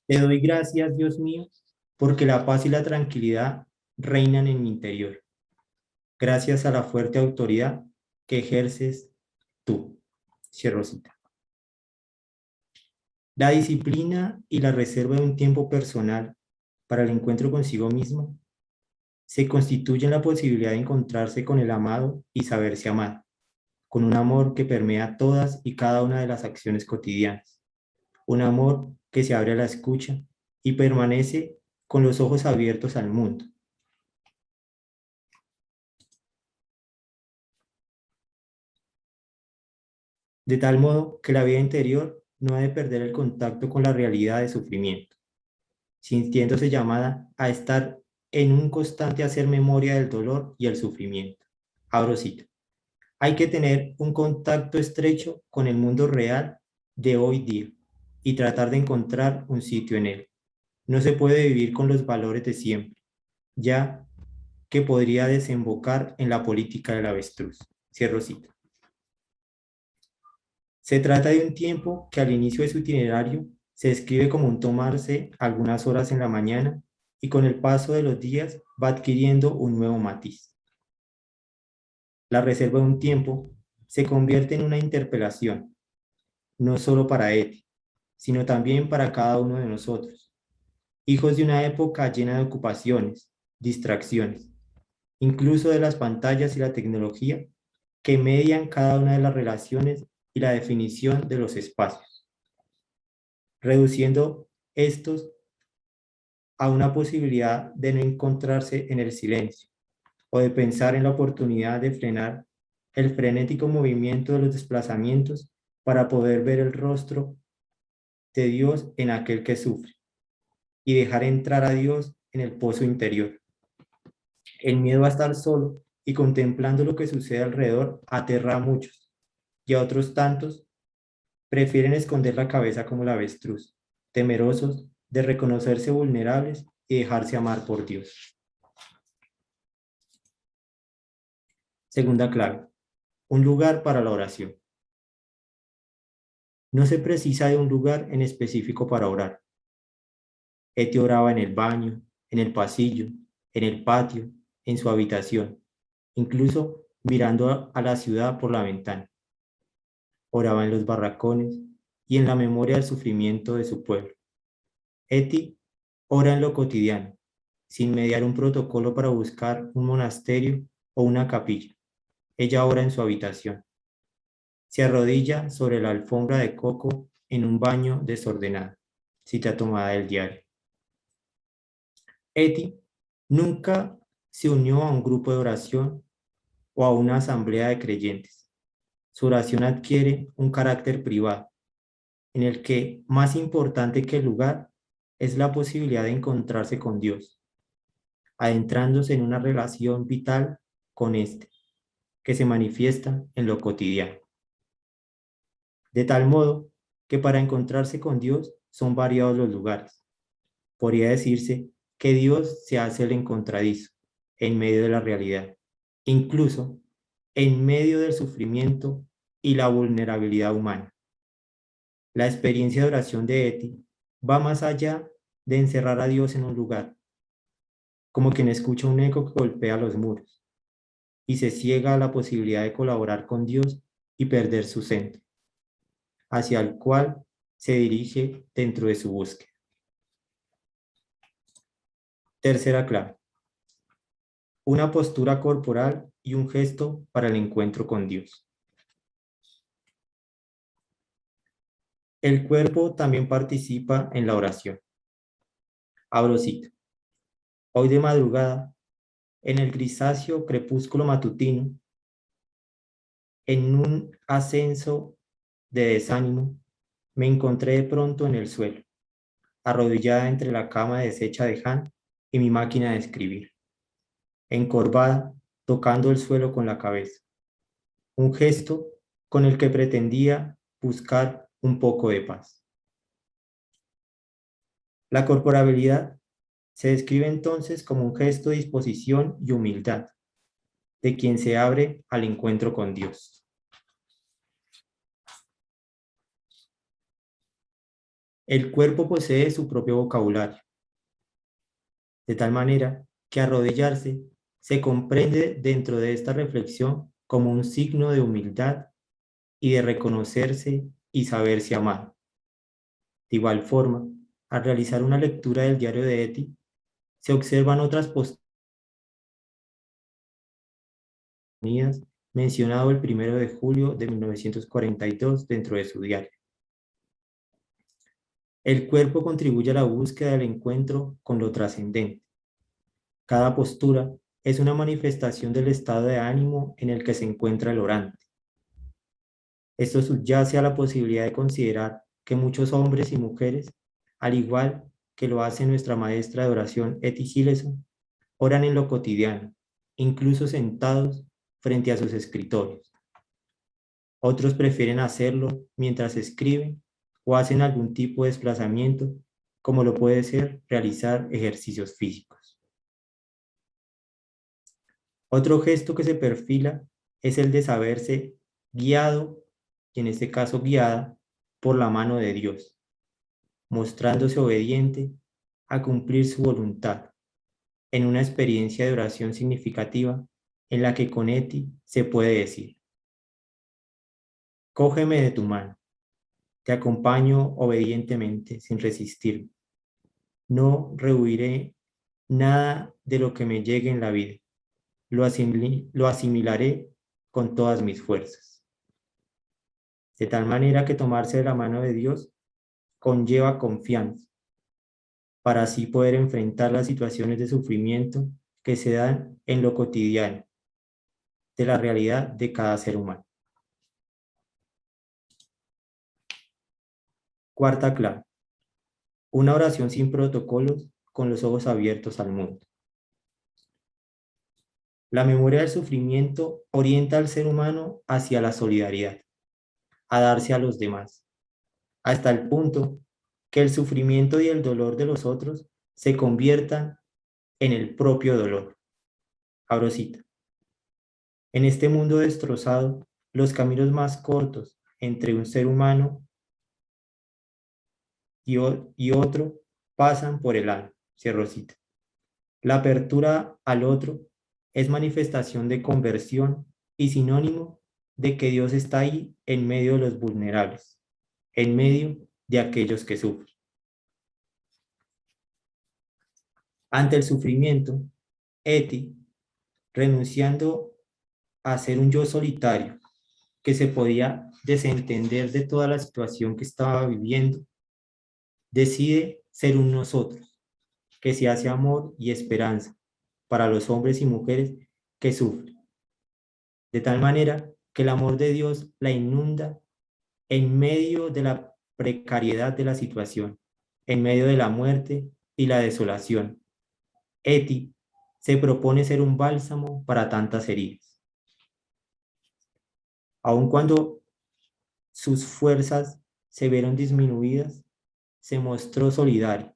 te doy gracias, Dios mío, porque la paz y la tranquilidad reinan en mi interior, gracias a la fuerte autoridad que ejerces tú. Cierro cita. La disciplina y la reserva de un tiempo personal para el encuentro consigo mismo se constituyen la posibilidad de encontrarse con el amado y saberse amar, con un amor que permea todas y cada una de las acciones cotidianas, un amor que se abre a la escucha y permanece con los ojos abiertos al mundo. De tal modo que la vida interior no ha de perder el contacto con la realidad de sufrimiento, sintiéndose llamada a estar en un constante hacer memoria del dolor y el sufrimiento. Abro cita. Hay que tener un contacto estrecho con el mundo real de hoy día y tratar de encontrar un sitio en él. No se puede vivir con los valores de siempre, ya que podría desembocar en la política del avestruz. Cierro cita. Se trata de un tiempo que al inicio de su itinerario se describe como un tomarse algunas horas en la mañana y con el paso de los días va adquiriendo un nuevo matiz. La reserva de un tiempo se convierte en una interpelación, no solo para Eti, sino también para cada uno de nosotros, hijos de una época llena de ocupaciones, distracciones, incluso de las pantallas y la tecnología, que median cada una de las relaciones y la definición de los espacios, reduciendo estos a una posibilidad de no encontrarse en el silencio o de pensar en la oportunidad de frenar el frenético movimiento de los desplazamientos para poder ver el rostro de Dios en aquel que sufre y dejar entrar a Dios en el pozo interior. El miedo a estar solo y contemplando lo que sucede alrededor aterra a muchos y a otros tantos prefieren esconder la cabeza como la avestruz, temerosos de reconocerse vulnerables y dejarse amar por Dios. Segunda clave, un lugar para la oración. No se precisa de un lugar en específico para orar. Eti oraba en el baño, en el pasillo, en el patio, en su habitación, incluso mirando a la ciudad por la ventana. Oraba en los barracones y en la memoria del sufrimiento de su pueblo. Eti ora en lo cotidiano, sin mediar un protocolo para buscar un monasterio o una capilla. Ella ora en su habitación. Se arrodilla sobre la alfombra de coco en un baño desordenado. Cita tomada del diario. Eti nunca se unió a un grupo de oración o a una asamblea de creyentes. Su oración adquiere un carácter privado, en el que más importante que el lugar es la posibilidad de encontrarse con Dios, adentrándose en una relación vital con éste, que se manifiesta en lo cotidiano. De tal modo que para encontrarse con Dios son variados los lugares. Podría decirse que Dios se hace el encontradizo en medio de la realidad, incluso en medio del sufrimiento y la vulnerabilidad humana. La experiencia de oración de Eti va más allá de encerrar a Dios en un lugar, como quien escucha un eco que golpea los muros y se ciega a la posibilidad de colaborar con Dios y perder su centro, hacia el cual se dirige dentro de su búsqueda. Tercera clave. Una postura corporal y un gesto para el encuentro con Dios. El cuerpo también participa en la oración. Abro cita. Hoy de madrugada, en el grisáceo crepúsculo matutino, en un ascenso de desánimo, me encontré de pronto en el suelo, arrodillada entre la cama deshecha de Han y mi máquina de escribir, encorvada, tocando el suelo con la cabeza, un gesto con el que pretendía buscar un poco de paz. La corporabilidad se describe entonces como un gesto de disposición y humildad de quien se abre al encuentro con Dios. El cuerpo posee su propio vocabulario, de tal manera que arrodillarse se comprende dentro de esta reflexión como un signo de humildad y de reconocerse y saberse amado. De igual forma, al realizar una lectura del diario de Eti, se observan otras posturas mencionado el 1 de julio de 1942 dentro de su diario. El cuerpo contribuye a la búsqueda del encuentro con lo trascendente. Cada postura es una manifestación del estado de ánimo en el que se encuentra el orante. Esto subyace a la posibilidad de considerar que muchos hombres y mujeres, al igual que lo hace nuestra maestra de oración Eti Sileson, oran en lo cotidiano, incluso sentados frente a sus escritorios. Otros prefieren hacerlo mientras escriben o hacen algún tipo de desplazamiento, como lo puede ser realizar ejercicios físicos. Otro gesto que se perfila es el de saberse guiado, y en este caso guiada, por la mano de Dios, mostrándose obediente a cumplir su voluntad, en una experiencia de oración significativa en la que con Eti se puede decir: cógeme de tu mano, Te acompaño obedientemente, sin resistirme. No rehuiré nada de lo que me llegue en la vida. Lo asimilaré con todas mis fuerzas. De tal manera que tomarse de la mano de Dios conlleva confianza, para así poder enfrentar las situaciones de sufrimiento que se dan en lo cotidiano de la realidad de cada ser humano. Cuarta clave. Una oración sin protocolos, con los ojos abiertos al mundo. La memoria del sufrimiento orienta al ser humano hacia la solidaridad, a darse a los demás, hasta el punto que el sufrimiento y el dolor de los otros se conviertan en el propio dolor. Abro cita. En este mundo destrozado, los caminos más cortos entre un ser humano y otro pasan por el alma. Cierro cita. La apertura al otro es manifestación de conversión y sinónimo de que Dios está ahí en medio de los vulnerables, en medio de aquellos que sufren. Ante el sufrimiento, Eti, renunciando a ser un yo solitario, que se podía desentender de toda la situación que estaba viviendo, decide ser un nosotros, que se hace amor y esperanza para los hombres y mujeres que sufren, de tal manera que el amor de Dios la inunda en medio de la precariedad de la situación, en medio de la muerte y la desolación. Eti se propone ser un bálsamo para tantas heridas. Aun cuando sus fuerzas se vieron disminuidas, se mostró solidario,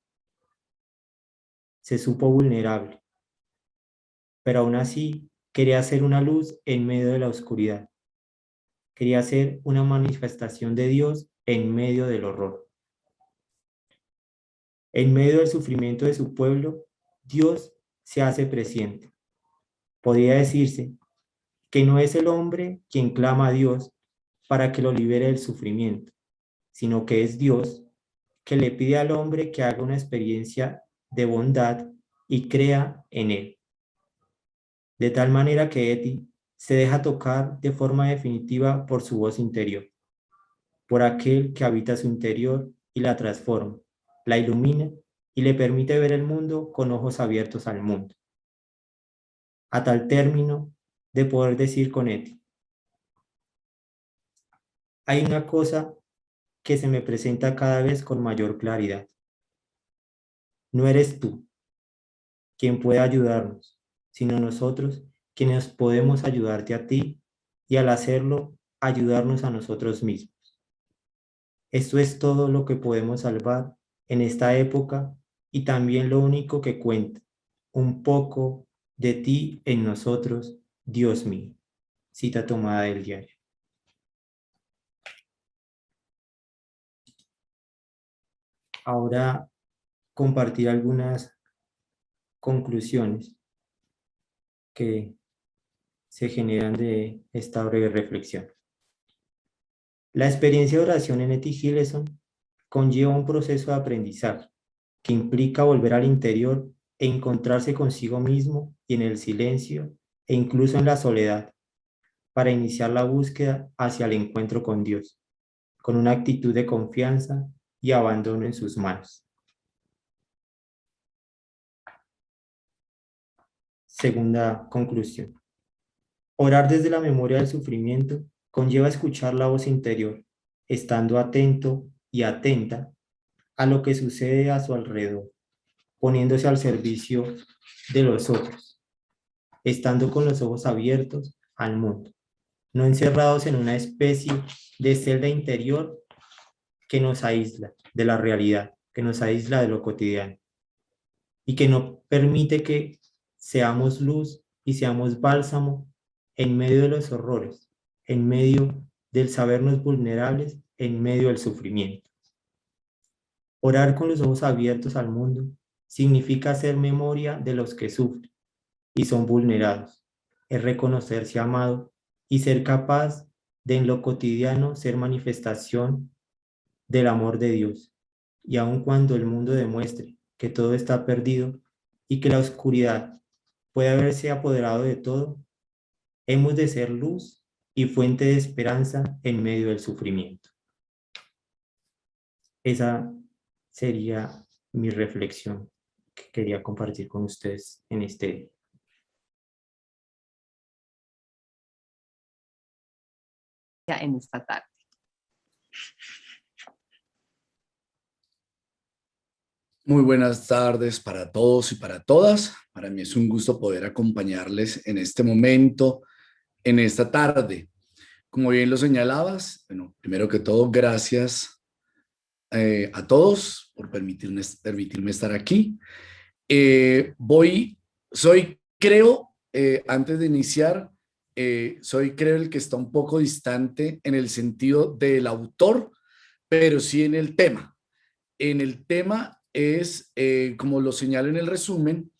se supo vulnerable, pero aún así quería ser una luz en medio de la oscuridad. Quería ser una manifestación de Dios en medio del horror. En medio del sufrimiento de su pueblo, Dios se hace presente. Podría decirse que no es el hombre quien clama a Dios para que lo libere del sufrimiento, sino que es Dios que le pide al hombre que haga una experiencia de bondad y crea en él. De tal manera que Eti se deja tocar de forma definitiva por su voz interior, por aquel que habita su interior y la transforma, la ilumina y le permite ver el mundo con ojos abiertos al mundo. A tal término de poder decir con Eti: hay una cosa que se me presenta cada vez con mayor claridad. No eres tú quien puede ayudarnos, sino nosotros quienes podemos ayudarte a ti y al hacerlo, ayudarnos a nosotros mismos. Esto es todo lo que podemos salvar en esta época y también lo único que cuenta, un poco de ti en nosotros, Dios mío. Cita tomada del diario. Ahora compartir algunas conclusiones que se generan de esta breve reflexión. La experiencia de oración en Eti Hillesum conlleva un proceso de aprendizaje que implica volver al interior e encontrarse consigo mismo y en el silencio e incluso en la soledad para iniciar la búsqueda hacia el encuentro con Dios, con una actitud de confianza y abandono en sus manos. Segunda conclusión. Orar desde la memoria del sufrimiento conlleva escuchar la voz interior, estando atento y atenta a lo que sucede a su alrededor, poniéndose al servicio de los otros, estando con los ojos abiertos al mundo, no encerrados en una especie de celda interior que nos aísla de la realidad, que nos aísla de lo cotidiano y que no permite que seamos luz y seamos bálsamo en medio de los horrores, en medio del sabernos vulnerables, en medio del sufrimiento. Orar con los ojos abiertos al mundo significa hacer memoria de los que sufren y son vulnerados, es reconocerse amado y ser capaz de en lo cotidiano ser manifestación del amor de Dios. Y aun cuando el mundo demuestre que todo está perdido y que la oscuridad puede haberse apoderado de todo, hemos de ser luz y fuente de esperanza en medio del sufrimiento. Esa sería mi reflexión que quería compartir con ustedes en este día. En esta tarde. Muy buenas tardes para todos y para todas. Para mí es un gusto poder acompañarles en este momento, en esta tarde. Como bien lo señalabas, bueno, primero que todo, gracias a todos por permitirme estar aquí. Antes de iniciar, creo el que está un poco distante en el sentido del autor, pero sí en el tema. En el tema es, como lo señalo en el resumen,